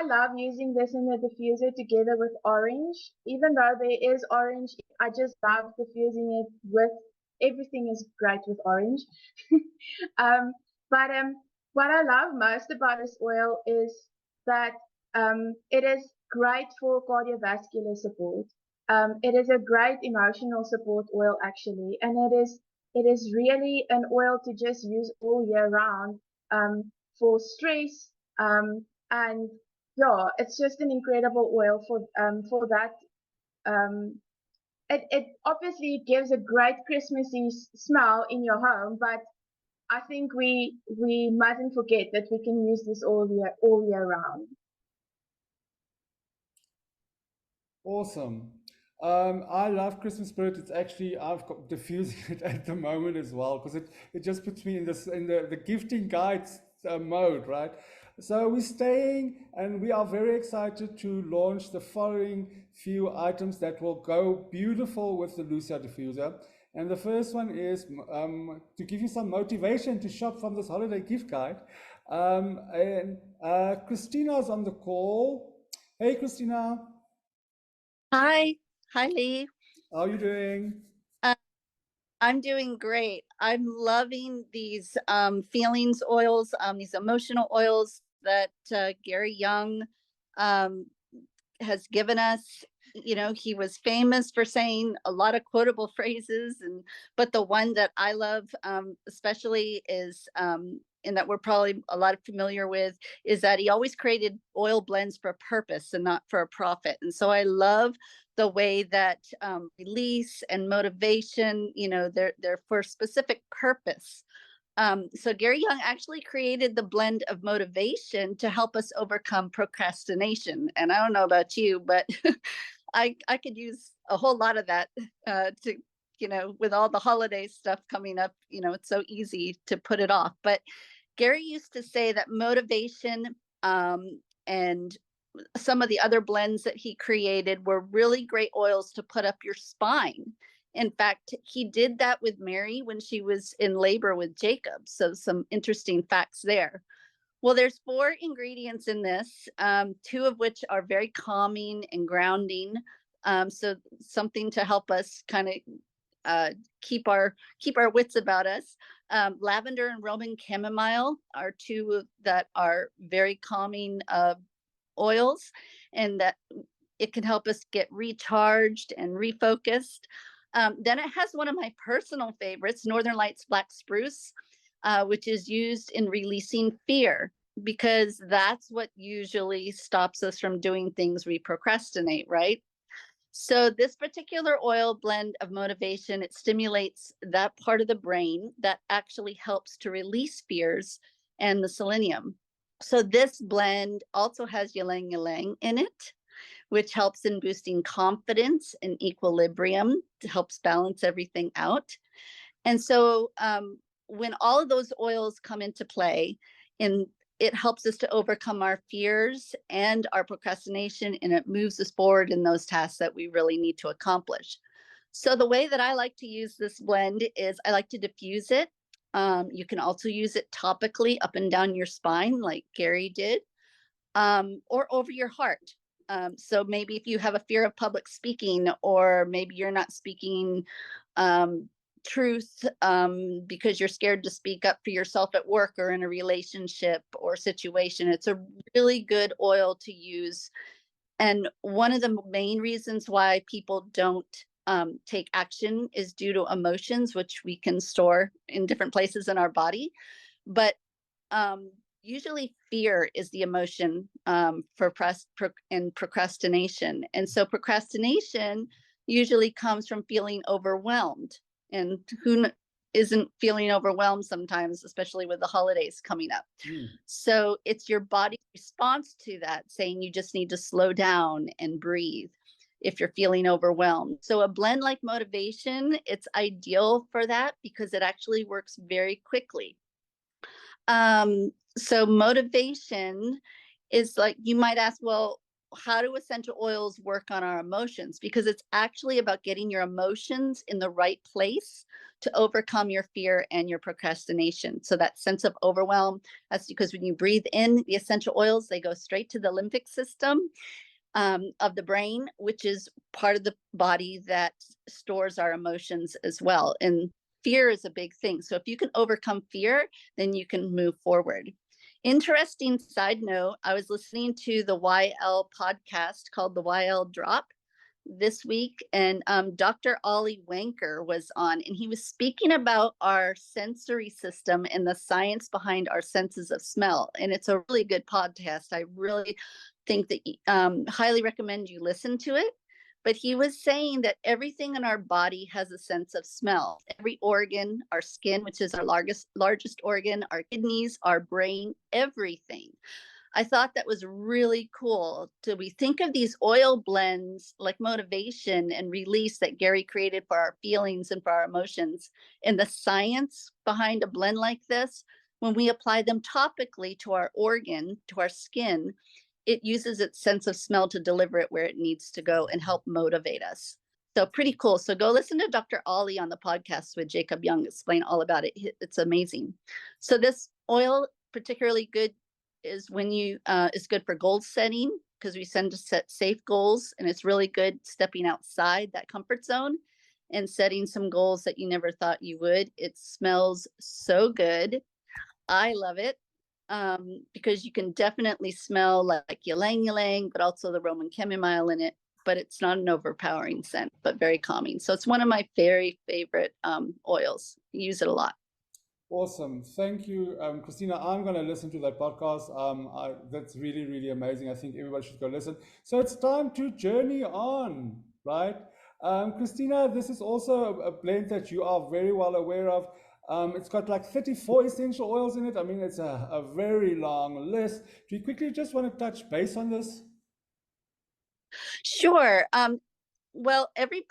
[SPEAKER 5] love using this in the diffuser together with orange. Even though there is orange, I just love diffusing it with everything is great with orange. um, but what I love most about this oil is that it is great for cardiovascular support. It is a great emotional support oil actually, and it is really an oil to just use all year round for stress. And yeah, it's just an incredible oil for that. It obviously gives a great Christmassy smell in your home, but I think we mustn't forget that we can use this all year round.
[SPEAKER 1] Awesome. I love Christmas spirit. It's actually I've got diffusing it at the moment as well because it just puts me in the gifting guides mode, right? So we're staying and we are very excited to launch the following few items that will go beautiful with the Lucia diffuser. And the first one is to give you some motivation to shop from this holiday gift guide. And Christina's on the call. Hey, Christina.
[SPEAKER 6] Hi. Hi, Lee.
[SPEAKER 1] How are you doing?
[SPEAKER 6] I'm doing great. I'm loving these feelings oils, these emotional oils that Gary Young has given us. You know, he was famous for saying a lot of quotable phrases, but the one that I love especially is and that we're probably a lot familiar with is that he always created oil blends for a purpose and not for a profit. And so I love the way that release and motivation, you know, they're for a specific purpose. So Gary Young actually created the blend of motivation to help us overcome procrastination. And I don't know about you, but I could use a whole lot of that to with all the holiday stuff coming up, it's so easy to put it off. But Gary used to say that motivation and some of the other blends that he created were really great oils to put up your spine. In fact, he did that with Mary when she was in labor with Jacob. So some interesting facts there. Well, there's 4 ingredients in this, 2 of which are very calming and grounding. So something to help us kind of keep our wits about us. Lavender and Roman chamomile are 2 that are very calming oils, and that it can help us get recharged and refocused. Then it has one of my personal favorites, Northern Lights Black Spruce, which is used in releasing fear, because that's what usually stops us from doing things we procrastinate, right? So this particular oil blend of motivation, it stimulates that part of the brain that actually helps to release fears and the selenium. So this blend also has ylang ylang in it, which helps in boosting confidence and equilibrium, helps balance everything out. And so when all of those oils come into play, it helps us to overcome our fears and our procrastination, and it moves us forward in those tasks that we really need to accomplish. So the way that I like to use this blend is I like to diffuse it. You can also use it topically up and down your spine like Gary did, or over your heart. So maybe if you have a fear of public speaking, or maybe you're not speaking truth because you're scared to speak up for yourself at work or in a relationship or situation, it's a really good oil to use. And one of the main reasons why people don't take action is due to emotions, which we can store in different places in our body. But usually fear is the emotion for procrastination. And so procrastination usually comes from feeling overwhelmed. And who isn't feeling overwhelmed sometimes, especially with the holidays coming up? So it's your body's response to that, saying you just need to slow down and breathe if you're feeling overwhelmed. So a blend like motivation, it's ideal for that because it actually works very quickly. So motivation is like, you might ask, well, how do essential oils work on our emotions? Because it's actually about getting your emotions in the right place to overcome your fear and your procrastination. So that sense of overwhelm, that's because when you breathe in the essential oils, they go straight to the limbic system of the brain, which is part of the body that stores our emotions as well. And fear is a big thing. So if you can overcome fear, then you can move forward. Interesting side note, I was listening to the YL podcast called the YL Drop this week, and Dr. Ollie Wanker was on, and he was speaking about our sensory system and the science behind our senses of smell. And it's a really good podcast. I really think that highly recommend you listen to it. But he was saying that everything in our body has a sense of smell. Every organ, our skin, which is our largest organ, our kidneys, our brain, everything. I thought that was really cool. Do we think of these oil blends like motivation and release that Gary created for our feelings and for our emotions, and the science behind a blend like this, when we apply them topically to our organ, to our skin, it uses its sense of smell to deliver it where it needs to go and help motivate us. So pretty cool. So go listen to Dr. Ollie on the podcast with Jacob Young, explain all about it. It's amazing. So this oil particularly good is when you is good for goal setting, because we tend to set safe goals, and it's really good stepping outside that comfort zone and setting some goals that you never thought you would. It smells so good. I love it. Because you can definitely smell like ylang ylang, but also the Roman chamomile in it, but it's not an overpowering scent, but very calming. So it's one of my very favorite oils. I use it a lot.
[SPEAKER 1] Awesome. Thank you, Christina. I'm going to listen to that podcast. That's really, really amazing. I think everybody should go listen. So it's time to journey on, right? Christina, this is also a blend that you are very well aware of. It's got like 34 essential oils in it. I mean, it's a very long list. Do you quickly just want to touch base on this?
[SPEAKER 6] Sure. Well, every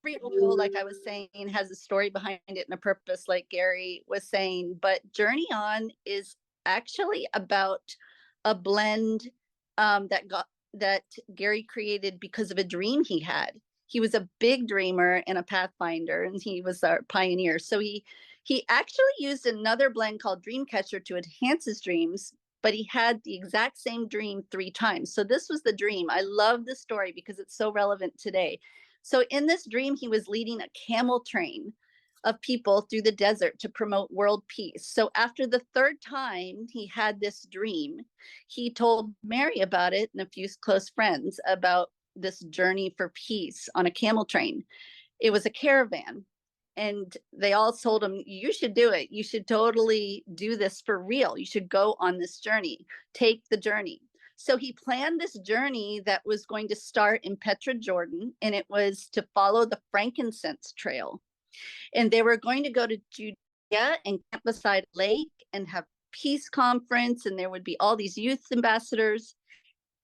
[SPEAKER 6] every oil, like I was saying, has a story behind it and a purpose, like Gary was saying. But Journey On is actually about a blend that Gary created because of a dream he had. He was a big dreamer and a pathfinder, and he was our pioneer. So he actually used another blend called Dreamcatcher to enhance his dreams, but he had the exact same dream 3 times. So this was the dream. I love this story because it's so relevant today. So in this dream, he was leading a camel train of people through the desert to promote world peace. So after the 3rd time he had this dream, he told Mary about it and a few close friends about this journey for peace on a camel train. It was a caravan. And they all told him, you should do it. You should totally do this for real. You should go on this journey, take the journey. So he planned this journey that was going to start in Petra, Jordan, and it was to follow the frankincense trail. And they were going to go to Judea and camp beside a lake and have peace conference, and there would be all these youth ambassadors.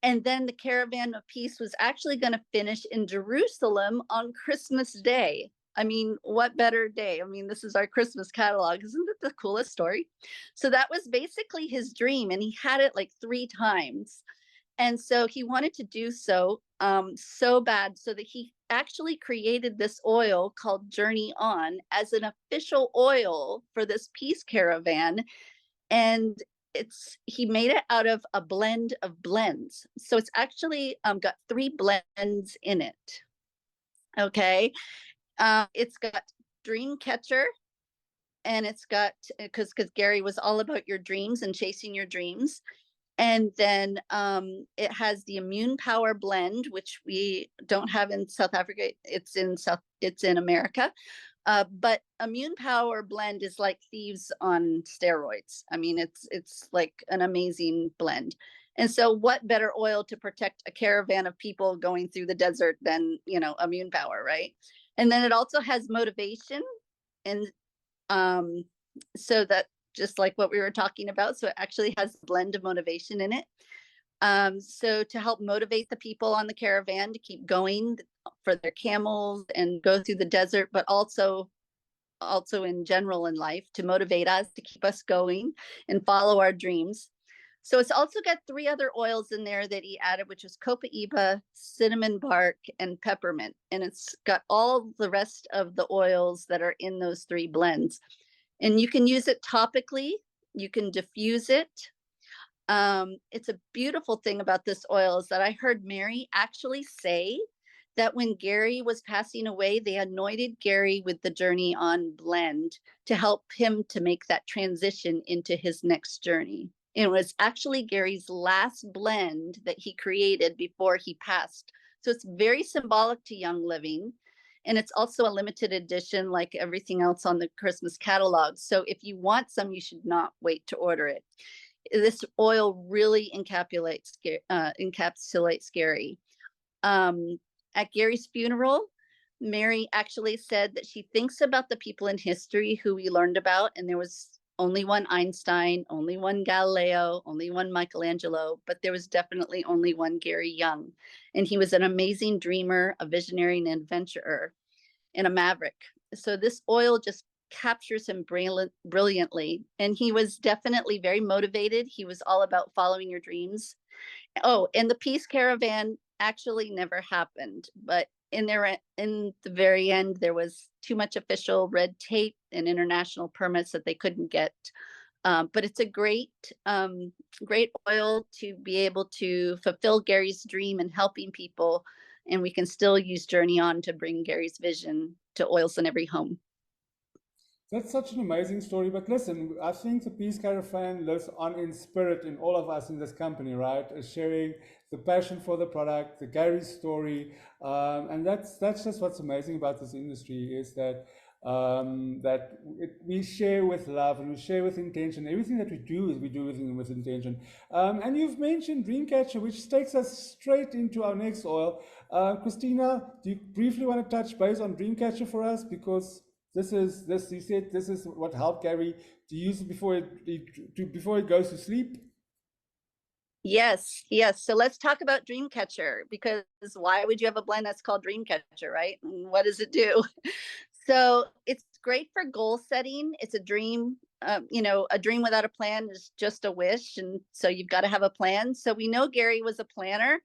[SPEAKER 6] And then the caravan of peace was actually going to finish in Jerusalem on Christmas Day. I mean, what better day? I mean, this is our Christmas catalog. Isn't it the coolest story? So that was basically his dream, and he had it like 3 times. And so he wanted to do so so bad, so that he actually created this oil called Journey On as an official oil for this peace caravan. And he made it out of a blend of blends. So it's actually got 3 blends in it. Okay. It's got Dreamcatcher, and it's got, because Gary was all about your dreams and chasing your dreams. And then it has the Immune Power blend, which we don't have in South Africa. It's in America. But Immune Power blend is like thieves on steroids. I mean, it's like an amazing blend. And so what better oil to protect a caravan of people going through the desert than, Immune Power, right? And then it also has motivation. And so that, just like what we were talking about. So it actually has a blend of motivation in it. So to help motivate the people on the caravan to keep going for their camels and go through the desert, but also in general in life, to motivate us to keep us going and follow our dreams. So it's also got 3 other oils in there that he added, which was copaiba, cinnamon bark, and peppermint. And it's got all the rest of the oils that are in those 3 blends. And you can use it topically. You can diffuse it. It's a beautiful thing about this oil is that I heard Mary actually say that when Gary was passing away, they anointed Gary with the Journey On blend to help him to make that transition into his next journey. It was actually Gary's last blend that he created before he passed. So it's very symbolic to Young Living. And it's also a limited edition, like everything else on the Christmas catalog. So if you want some, you should not wait to order it. This oil really encapsulates Gary. At Gary's funeral, Mary actually said that she thinks about the people in history who we learned about, and there was only one Einstein, only one Galileo, only one Michelangelo, but there was definitely only one Gary Young. And he was an amazing dreamer, a visionary, and adventurer, and a maverick. So this oil just captures him brilliantly. And he was definitely very motivated. He was all about following your dreams. Oh, and the peace caravan actually never happened, but in the very end, there was too much official red tape and international permits that they couldn't get. But it's a great oil to be able to fulfill Gary's dream and helping people. And we can still use Journey On to bring Gary's vision to oils in every home.
[SPEAKER 1] That's such an amazing story. But listen, I think the Peace Caravan lives on in spirit in all of us in this company, right? Sharing the passion for the product, the Gary story. And that's just what's amazing about this industry is that we share with love and we share with intention. Everything that we do is we do with intention. And you've mentioned Dreamcatcher, which takes us straight into our next oil. Christina, do you briefly want to touch base on Dreamcatcher for us? Because you said this is what helped Gary to use it before he goes to sleep.
[SPEAKER 6] Yes, yes. So let's talk about Dreamcatcher, because why would you have a blend that's called Dreamcatcher, right? And what does it do? So it's great for goal setting. It's a dream. A dream without a plan is just a wish. And so you've got to have a plan. So we know Gary was a planner,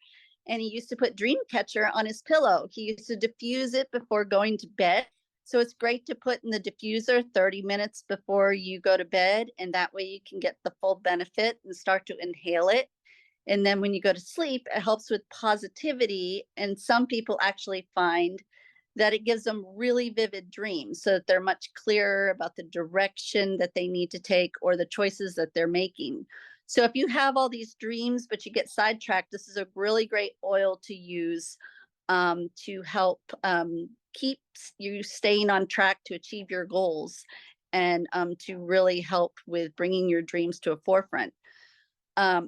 [SPEAKER 6] and he used to put Dreamcatcher on his pillow. He used to diffuse it before going to bed. So it's great to put in the diffuser 30 minutes before you go to bed. And that way you can get the full benefit and start to inhale it. And then when you go to sleep, it helps with positivity. And some people actually find that it gives them really vivid dreams, so that they're much clearer about the direction that they need to take or the choices that they're making. So if you have all these dreams, but you get sidetracked, this is a really great oil to use to help keep you staying on track to achieve your goals, and to really help with bringing your dreams to a forefront.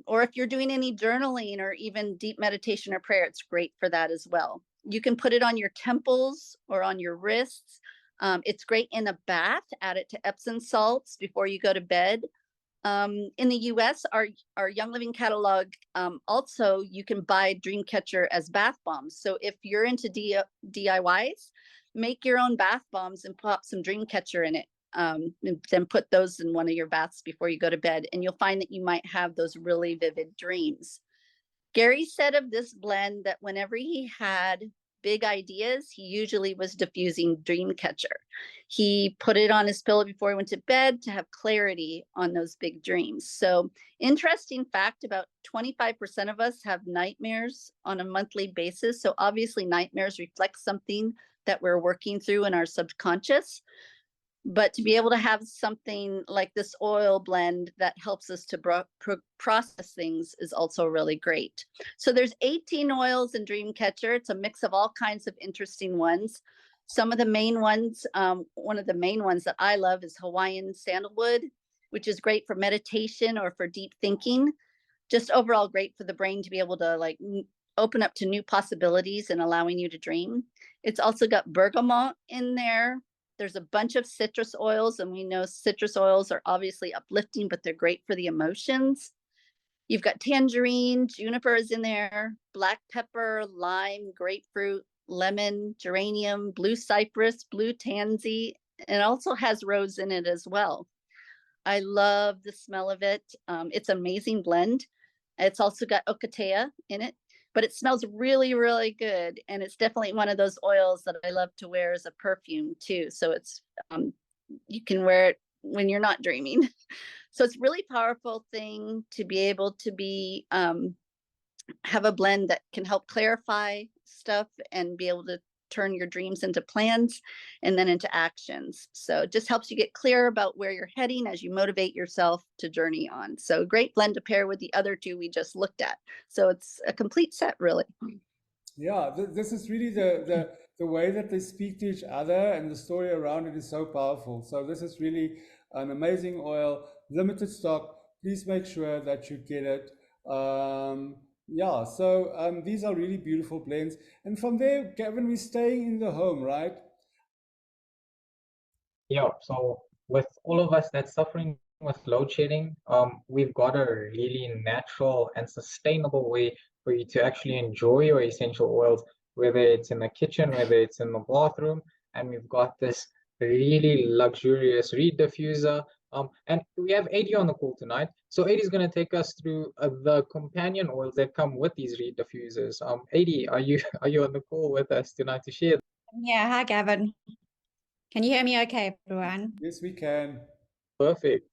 [SPEAKER 6] Or if you're doing any journaling or even deep meditation or prayer, it's great for that as well. You can put it on your temples or on your wrists. It's great in a bath. Add it to Epsom salts before you go to bed. In the US, our Young Living catalog, also you can buy Dreamcatcher as bath bombs. So if you're into DIYs, make your own bath bombs and pop some Dreamcatcher in it. And then put those in one of your baths before you go to bed, and you'll find that you might have those really vivid dreams. Gary said of this blend that whenever he had big ideas, he usually was diffusing Dreamcatcher. He put it on his pillow before he went to bed to have clarity on those big dreams. So, interesting fact, about 25% of us have nightmares on a monthly basis. So obviously nightmares reflect something that we're working through in our subconscious. But to be able to have something like this oil blend that helps us to process things is also really great. So there's 18 oils in Dreamcatcher. It's a mix of all kinds of interesting ones. Some of the main ones, one of the main ones that I love is Hawaiian sandalwood, which is great for meditation or for deep thinking. Just overall great for the brain to be able to like open up to new possibilities and allowing you to dream. It's also got bergamot in there. There's a bunch of citrus oils, and we know citrus oils are obviously uplifting, but they're great for the emotions. You've got tangerine, juniper is in there, black pepper, lime, grapefruit, lemon, geranium, blue cypress, blue tansy, and it also has rose in it as well. I love the smell of it. It's an amazing blend. It's also got ocotea in it, but it smells really, really good. And it's definitely one of those oils that I love to wear as a perfume too. So it's, you can wear it when you're not dreaming. So it's a really powerful thing to be able to be, have a blend that can help clarify stuff and be able to turn your dreams into plans and then into actions. So it just helps you get clear about where you're heading as you motivate yourself to journey on. So great blend to pair with the other two we just looked at. So it's a complete set, really.
[SPEAKER 1] Yeah, this is really the way that they speak to each other, and the story around it is so powerful. So this is really an amazing oil, limited stock. Please make sure that you get it. Yeah, so these are really beautiful blends. And from there, Gavin, we're staying in the home, right?
[SPEAKER 2] Yeah, so with all of us that's suffering with load shedding, we've got a really natural and sustainable way for you to actually enjoy your essential oils, whether it's in the kitchen, whether it's in the bathroom, and we've got this really luxurious reed diffuser. And we have Adi on the call tonight. So Adi is going to take us through the companion oils that come with these reed diffusers. Adi, are you on the call with us tonight to share?
[SPEAKER 7] Yeah, hi Gavin. Can you hear me okay, everyone?
[SPEAKER 1] Yes, we can.
[SPEAKER 2] Perfect.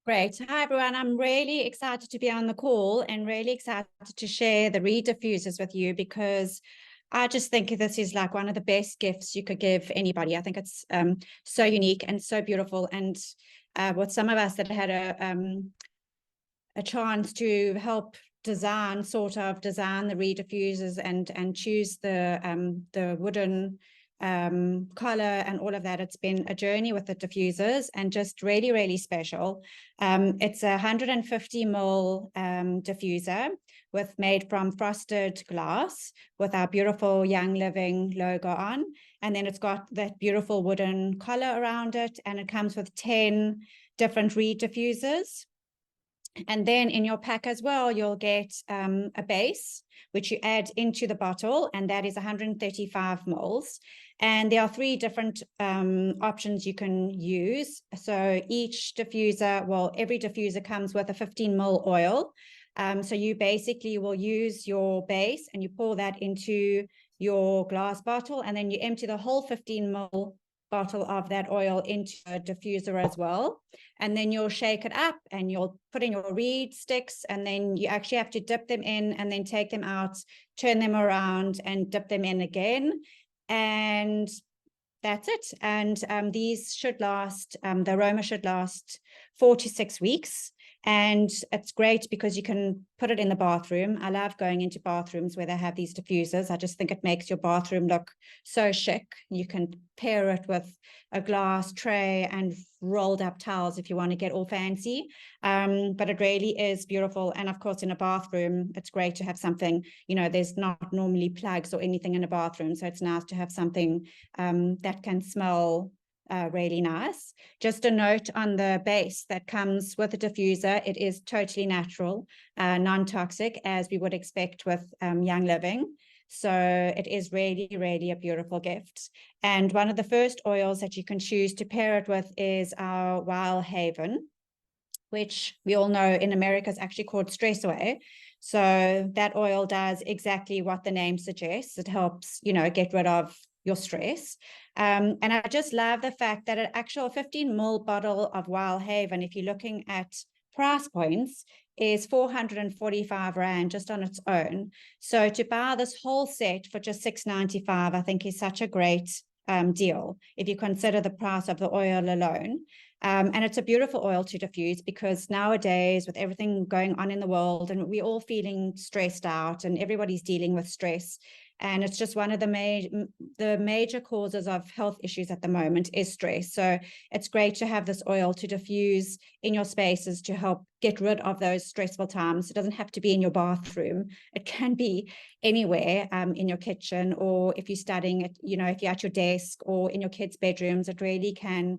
[SPEAKER 7] Great. Hi, everyone. I'm really excited to be on the call and really excited to share the reed diffusers with you, because I just think this is like one of the best gifts you could give anybody. I think it's so unique and so beautiful. And with some of us that had a chance to help design the reed diffusers and choose the wooden color and all of that. It's been a journey with the diffusers and just really, really special. It's a 150 ml diffuser made from frosted glass with our beautiful Young Living logo on. And then it's got that beautiful wooden collar around it, and it comes with 10 different reed diffusers. And then in your pack as well, you'll get a base, which you add into the bottle, and that is 135 mils. And there are 3 different options you can use. So each diffuser, well, every diffuser comes with a 15 ml oil. So you basically will use your base and you pour that into your glass bottle, and then you empty the whole 15 ml bottle of that oil into a diffuser as well. And then you'll shake it up and you'll put in your reed sticks, and then you actually have to dip them in and then take them out, turn them around and dip them in again. And that's it. And these should last, the aroma should last 4 to 6 weeks. And it's great because you can put it in the bathroom. I love going into bathrooms where they have these diffusers. I just think it makes your bathroom look so chic. You can pair it with a glass tray and rolled up towels if you want to get all fancy. But it really is beautiful. And of course, in a bathroom, it's great to have something, you know, there's not normally plugs or anything in a bathroom. So it's nice to have something that can smell really nice. Just a note on the base that comes with a diffuser, it is totally natural, non-toxic, as we would expect with Young Living. So it is really, really a beautiful gift. And one of the first oils that you can choose to pair it with is our Wild Haven, which we all know in America is actually called Stress Away. So that oil does exactly what the name suggests. It helps, you know, get rid of your stress. And I just love the fact that an actual 15 ml bottle of Wild Haven, if you're looking at price points, is 445 Rand just on its own. So to buy this whole set for just 695, I think is such a great deal if you consider the price of the oil alone. And it's a beautiful oil to diffuse, because nowadays with everything going on in the world and we're all feeling stressed out and everybody's dealing with stress, and it's just one of the major causes of health issues at the moment is stress. So it's great to have this oil to diffuse in your spaces to help get rid of those stressful times. It doesn't have to be in your bathroom. It can be anywhere, in your kitchen, or if you're studying, you know, if you're at your desk or in your kids' bedrooms, it really can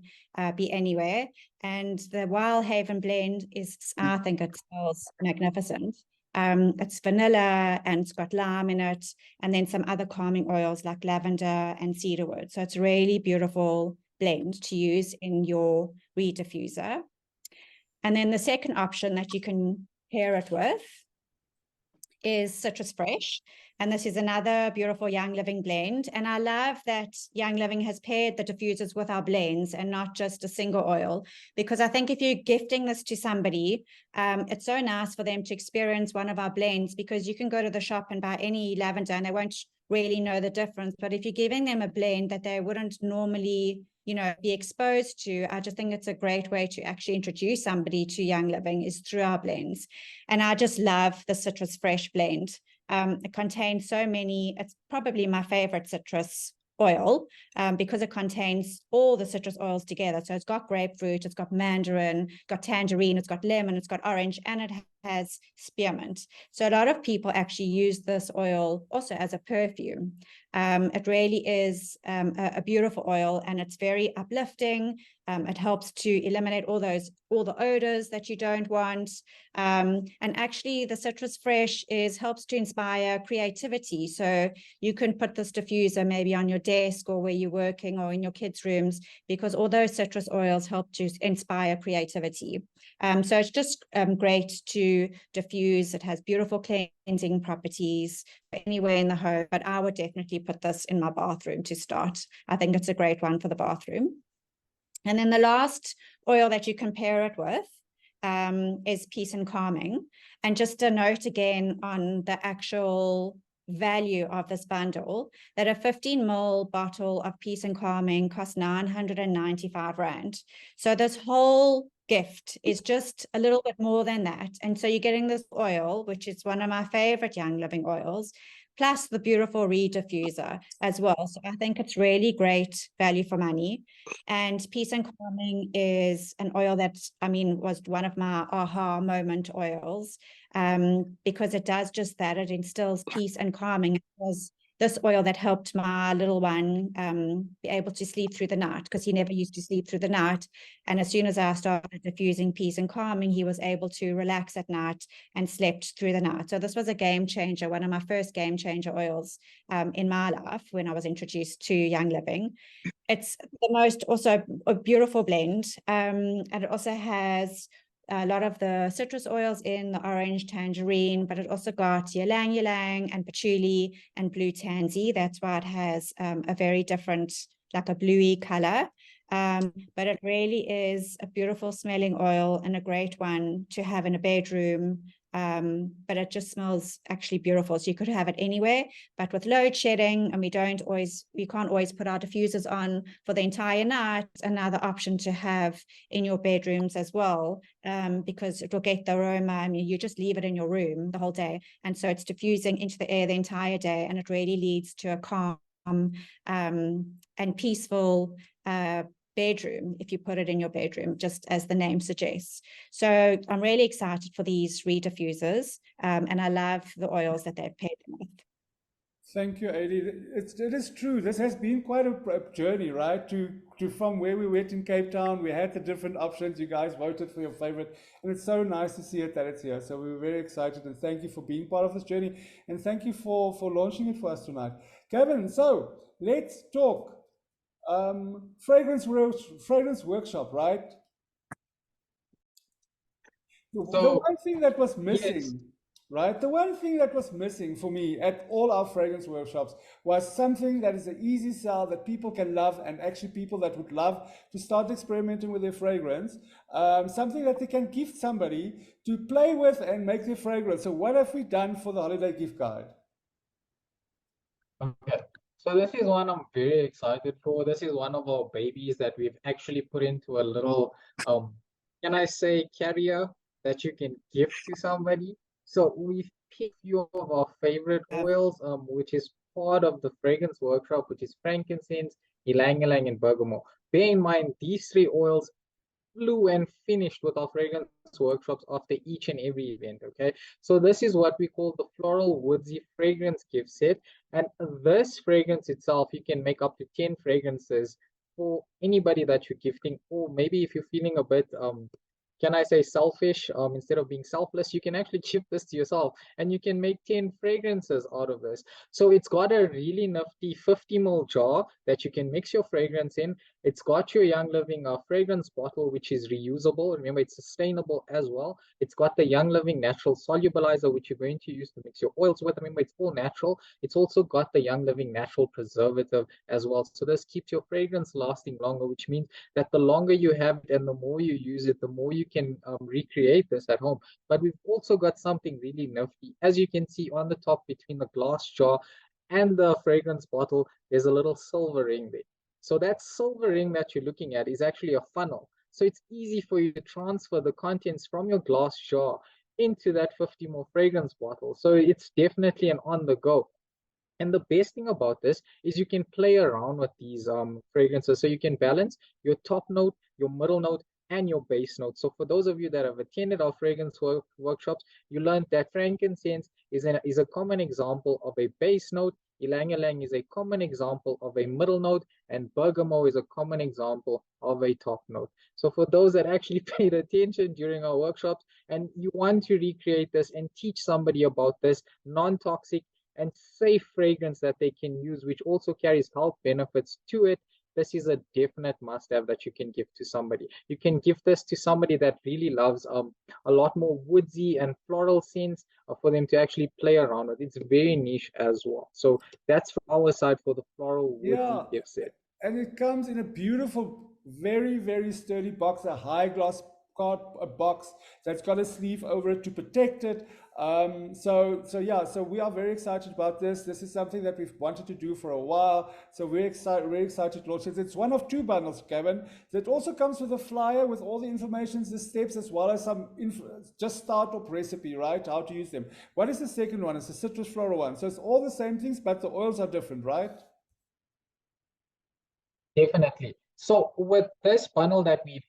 [SPEAKER 7] be anywhere. And the Wild Haven blend is, I think it smells magnificent. It's vanilla and it's got lime in it, and then some other calming oils like lavender and cedarwood. So it's a really beautiful blend to use in your reed diffuser. And then the second option that you can pair it with is Citrus Fresh. And this is another beautiful Young Living blend. And I love that Young Living has paired the diffusers with our blends and not just a single oil, because I think if you're gifting this to somebody, it's so nice for them to experience one of our blends, because you can go to the shop and buy any lavender and they won't really know the difference. But if you're giving them a blend that they wouldn't normally, you know, be exposed to, I just think it's a great way to actually introduce somebody to Young Living is through our blends. And I just love the Citrus Fresh blend. It contains so many, it's probably my favorite citrus oil, because it contains all the citrus oils together. So it's got grapefruit, it's got mandarin, got tangerine, it's got lemon, it's got orange, and it has spearmint. So a lot of people actually use this oil also as a perfume. It really is a beautiful oil, and it's very uplifting. It helps to eliminate all the odors that you don't want. And actually the Citrus Fresh helps to inspire creativity. So you can put this diffuser maybe on your desk or where you're working or in your kids' rooms, because all those citrus oils help to inspire creativity. So it's just great to diffuse. It has beautiful cleansing properties anywhere in the home, but I would definitely put this in my bathroom to start. I think it's a great one for the bathroom. And then the last oil that you can pair it with is Peace and Calming. And just a note again on the actual value of this bundle, that a 15 ml bottle of Peace and Calming costs 995 Rand. So this whole gift is just a little bit more than that. And so you're getting this oil, which is one of my favorite Young Living oils, plus the beautiful reed diffuser as well. So I think it's really great value for money. And Peace and Calming is an oil that, I mean, was one of my aha moment oils, because it does just that. It instills peace and calming. As this oil that helped my little one be able to sleep through the night, because he never used to sleep through the night. And as soon as I started diffusing peace and calming, he was able to relax at night and slept through the night. So this was a game changer, one of my first game changer oils in my life when I was introduced to Young Living. It's the most, also a beautiful blend, and it also has a lot of the citrus oils in, the orange tangerine, but it also got ylang ylang and patchouli and blue tansy. That's why it has a very different, like a bluey color. But it really is a beautiful smelling oil and a great one to have in a bedroom. But it just smells actually beautiful. So you could have it anywhere, but with load shedding, and we can't always put our diffusers on for the entire night, another option to have in your bedrooms as well, because it will get the aroma. I mean, you just leave it in your room the whole day. And so it's diffusing into the air the entire day, and it really leads to a calm and peaceful bedroom if you put it in your bedroom, just as the name suggests. So I'm really excited for these re-diffusers, and I love the oils that they've paired them with.
[SPEAKER 1] Thank you, Adi. It is true. This has been quite a journey, right? To from where we went in Cape Town, we had the different options. You guys voted for your favorite, and it's so nice to see it that it's here. So we're very excited, and thank you for being part of this journey, and thank you for launching it for us tonight, Kevin. So let's talk fragrance workshop, right? The one thing that was missing.
[SPEAKER 2] Yes.
[SPEAKER 1] Right? The one thing that was missing for me at all our fragrance workshops was something that is an easy sell that people can love, and actually people that would love to start experimenting with their fragrance, something that they can gift somebody to play with and make their fragrance. So what have we done for the holiday gift guide?
[SPEAKER 2] Okay. So this is one I'm very excited for. This is one of our babies that we've actually put into a little, can I say, carrier that you can gift to somebody. So we've picked a few of our favorite oils, which is part of the fragrance workshop, which is frankincense, ylang ylang, and bergamot. Bear in mind, these three oils flew and finished with our fragrance workshops after each and every event. Okay, so this is what we call the floral woodsy fragrance gift set, and this fragrance itself, you can make up to 10 fragrances for anybody that you're gifting, or maybe if you're feeling a bit can I say selfish, instead of being selfless, you can actually gift this to yourself, and you can make 10 fragrances out of this. So it's got a really nifty 50 ml jar that you can mix your fragrance in. It's got your Young Living fragrance bottle, which is reusable. Remember, it's sustainable as well. It's got the Young Living natural solubilizer, which you're going to use to mix your oils with. Remember, it's all natural. It's also got the Young Living natural preservative as well. So this keeps your fragrance lasting longer, which means that the longer you have it and the more you use it, the more you can recreate this at home. But we've also got something really nifty. As you can see on the top between the glass jar and the fragrance bottle, there's a little silver ring there. So that silver ring that you're looking at is actually a funnel. So it's easy for you to transfer the contents from your glass jar into that 50 ml fragrance bottle. So it's definitely an on the go. And the best thing about this is you can play around with these fragrances. So you can balance your top note, your middle note, and your base note. So for those of you that have attended our fragrance workshops, you learned that frankincense is a common example of a base note, ylang ylang is a common example of a middle note, and bergamot is a common example of a top note. So for those that actually paid attention during our workshops and you want to recreate this and teach somebody about this non-toxic and safe fragrance that they can use, which also carries health benefits to it, this is a definite must-have that you can give to somebody. You can give this to somebody that really loves a lot more woodsy and floral scents for them to actually play around with. It's very niche as well. So that's from our side for the floral woodsy gift set.
[SPEAKER 1] And it comes in a beautiful, very, very sturdy box, a high glass a box that's got a sleeve over it to protect it. So we are very excited about this. This is something that we've wanted to do for a while. So we're excited to launch it. It's one of two bundles, Kevin. That also comes with a flyer with all the information, the steps, as well as some just startup recipe, right? How to use them. What is the second one? It's the citrus floral one. So it's all the same things, but the oils are different, right?
[SPEAKER 2] Definitely. So with this bundle that we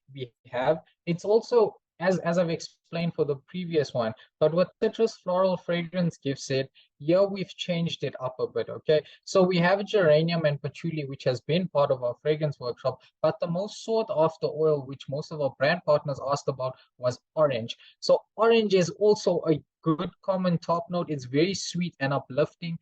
[SPEAKER 2] have, it's also as I've explained for the previous one, but with citrus floral fragrance gift set, here we've changed it up a bit, okay? So we have geranium and patchouli, which has been part of our fragrance workshop, but the most sought after oil, which most of our brand partners asked about, was orange. So orange is also a good common top note. It's very sweet and uplifting.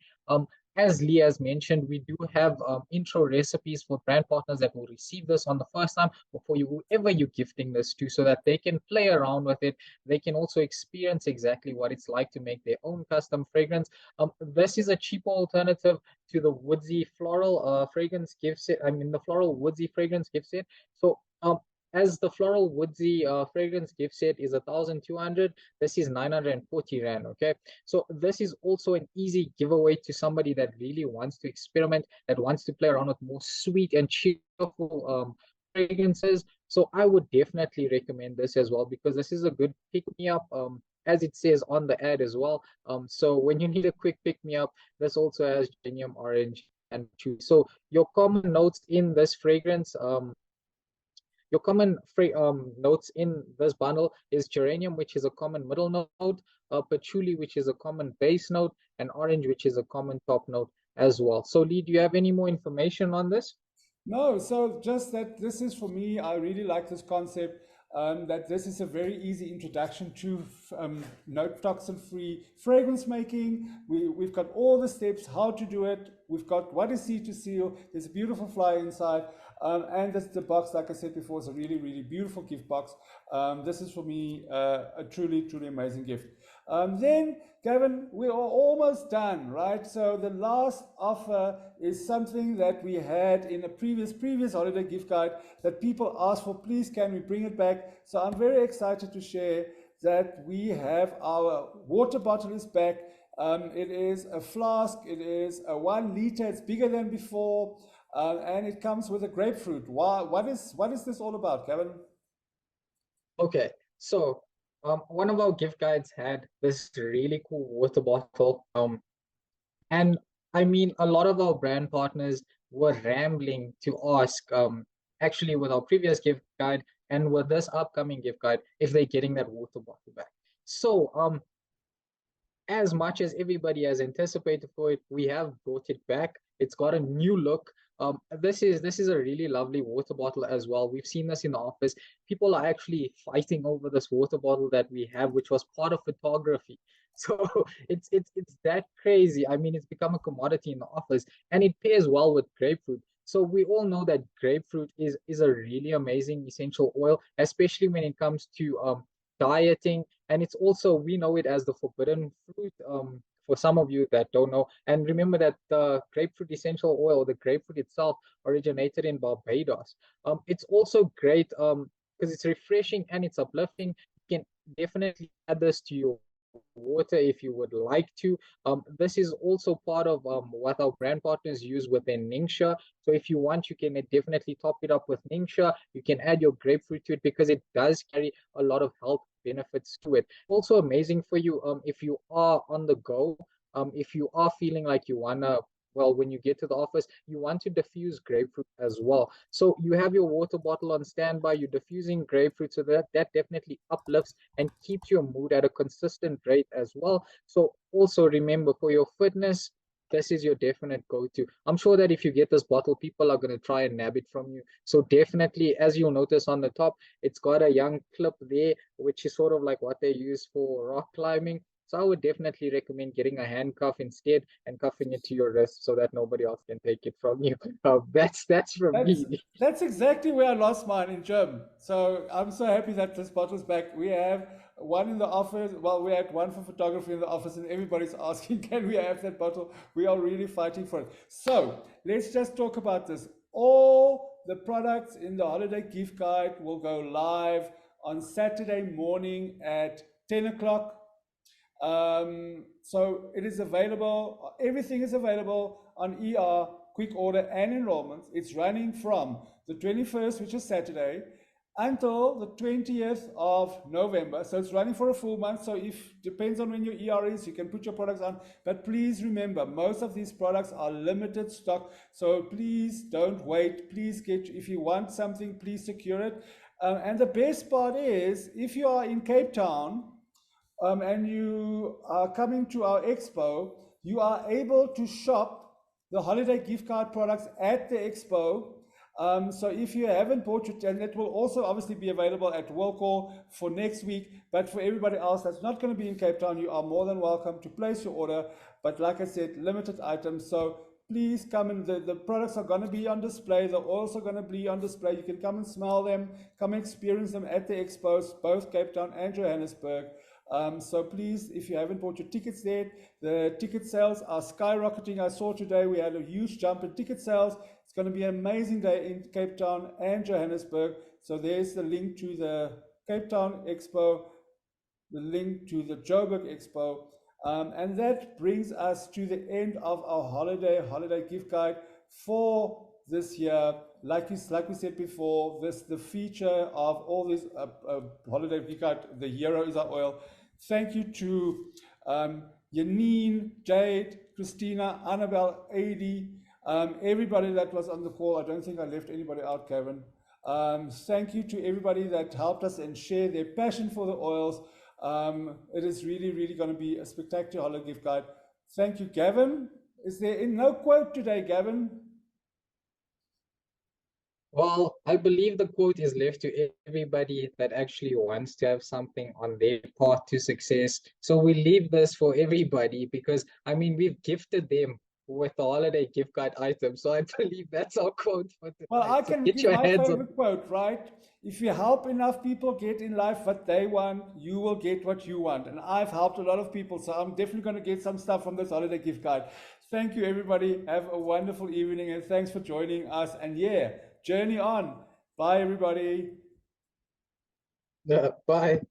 [SPEAKER 2] As Lee has mentioned, we do have intro recipes for brand partners that will receive this on the first time, or for you, whoever you're gifting this to, so that they can play around with it. They can also experience exactly what it's like to make their own custom fragrance. This is a cheaper alternative to the woodsy floral fragrance gift set. I mean, the floral woodsy fragrance gift set. So as the floral woodsy fragrance gift set is 1,200, this is 940 Rand, okay? So this is also an easy giveaway to somebody that really wants to experiment, that wants to play around with more sweet and cheerful fragrances. So I would definitely recommend this as well, because this is a good pick-me-up, as it says on the ad as well. So when you need a quick pick-me-up, this also has geranium, orange, and patchouli. So your common notes in this fragrance, your common notes in this bundle is geranium, which is a common middle note, patchouli, which is a common base note, and orange, which is a common top note as well. So Lee, do you have any more information on this?
[SPEAKER 1] No, so just that this is for me, I really like this concept. That this is a very easy introduction to no toxin-free fragrance making. We've got all the steps, how to do it. We've got what is seed to seal. There's a beautiful flyer inside. And the box, like I said before, is a really, really beautiful gift box. This is for me a truly, truly amazing gift. Then, Gavin, we are almost done, right? So the last offer is something that we had in a previous holiday gift guide that people asked for. Please, can we bring it back? So I'm very excited to share that we have our water bottle is back. It is a flask. It is a 1 liter. It's bigger than before, and it comes with a grapefruit. What is this all about, Gavin?
[SPEAKER 2] Okay, so one of our gift guides had this really cool water bottle. And I mean, a lot of our brand partners were rambling to ask, actually, with our previous gift guide and with this upcoming gift guide, if they're getting that water bottle back. So, as much as everybody has anticipated for it, we have brought it back. It's got a new look. This is a really lovely water bottle as well. We've seen this in the office. People are actually fighting over this water bottle that we have, which was part of photography. So it's that crazy. I mean, it's become a commodity in the office, and it pairs well with grapefruit. So we all know that grapefruit is a really amazing essential oil, especially when it comes to dieting. And it's also, we know it as the forbidden fruit, for some of you that don't know. And remember that the grapefruit essential oil, the grapefruit itself, originated in Barbados. It's also great because it's refreshing and it's uplifting. You can definitely add this to your water if you would like to. This is also part of what our brand partners use within Ningxia. So if you want, you can definitely top it up with Ningxia. You can add your grapefruit to it because it does carry a lot of health benefits to it. Also amazing for you if you are on the go, if you are feeling like you wanna, well, when you get to the office, you want to diffuse grapefruit as well. So you have your water bottle on standby, you're diffusing grapefruit, so that definitely uplifts and keeps your mood at a consistent rate as well. So also remember, for your fitness, this is your definite go-to. I'm sure that if you get this bottle, people are going to try and nab it from you. So definitely, as you'll notice on the top, it's got a young clip there, which is sort of like what they use for rock climbing. So I would definitely recommend getting a handcuff instead and cuffing it to your wrist so that nobody else can take it from you. That's from me.
[SPEAKER 1] That's exactly where I lost mine, in German. So I'm so happy that this bottle's back. We have one in the office. Well, we had one for photography in the office, and everybody's asking, can we have that bottle? We are really fighting for it. So let's just talk about this. All the products in the holiday gift guide will go live on Saturday morning at 10 o'clock. So it is available, everything is available on ER, quick order and enrollments. It's running from the 21st, which is Saturday, until the 20th of November. So it's running for a full month. So if depends on when your ER is, you can put your products on. But please remember, most of these products are limited stock. So please don't wait. Please get, if you want something, please secure it. And the best part is, if you are in Cape Town and you are coming to our expo, you are able to shop the holiday gift card products at the expo. So if you haven't bought your, and it will also obviously be available at Wilcor for next week, but for everybody else that's not going to be in Cape Town, you are more than welcome to place your order. But like I said, limited items. So please come, and the products are going to be on display. The oils are going to be on display. You can come and smell them, come and experience them at the expos, both Cape Town and Johannesburg. So please, if you haven't bought your tickets yet, the ticket sales are skyrocketing. I saw today we had a huge jump in ticket sales. It's going to be an amazing day in Cape Town and Johannesburg. So there's the link to the Cape Town Expo, the link to the Joburg Expo. And that brings us to the end of our holiday gift guide for this year. Like we said before, the feature of all this holiday gift guide, the hero is our oil. Thank you to Janine, Jade, Christina, Annabelle, Adi, everybody that was on the call. I don't think I left anybody out, Kevin. Thank you to everybody that helped us and shared their passion for the oils. It is really, really going to be a spectacular holiday gift guide. Thank you, Gavin. Is there no quote today, Gavin?
[SPEAKER 2] Well, I believe the quote is left to everybody that actually wants to have something on their path to success. So we leave this for everybody because, I mean, we've gifted them with the holiday gift card item. So I believe that's our quote for tonight.
[SPEAKER 1] Well, I
[SPEAKER 2] So
[SPEAKER 1] can
[SPEAKER 2] get
[SPEAKER 1] give
[SPEAKER 2] your
[SPEAKER 1] my
[SPEAKER 2] hands on.
[SPEAKER 1] favorite quote, right? If you help enough people get in life what they want, you will get what you want. And I've helped a lot of people, so I'm definitely going to get some stuff from this holiday gift card. Thank you, everybody. Have a wonderful evening, and thanks for joining us. And yeah, journey on. Bye, everybody.
[SPEAKER 2] Bye.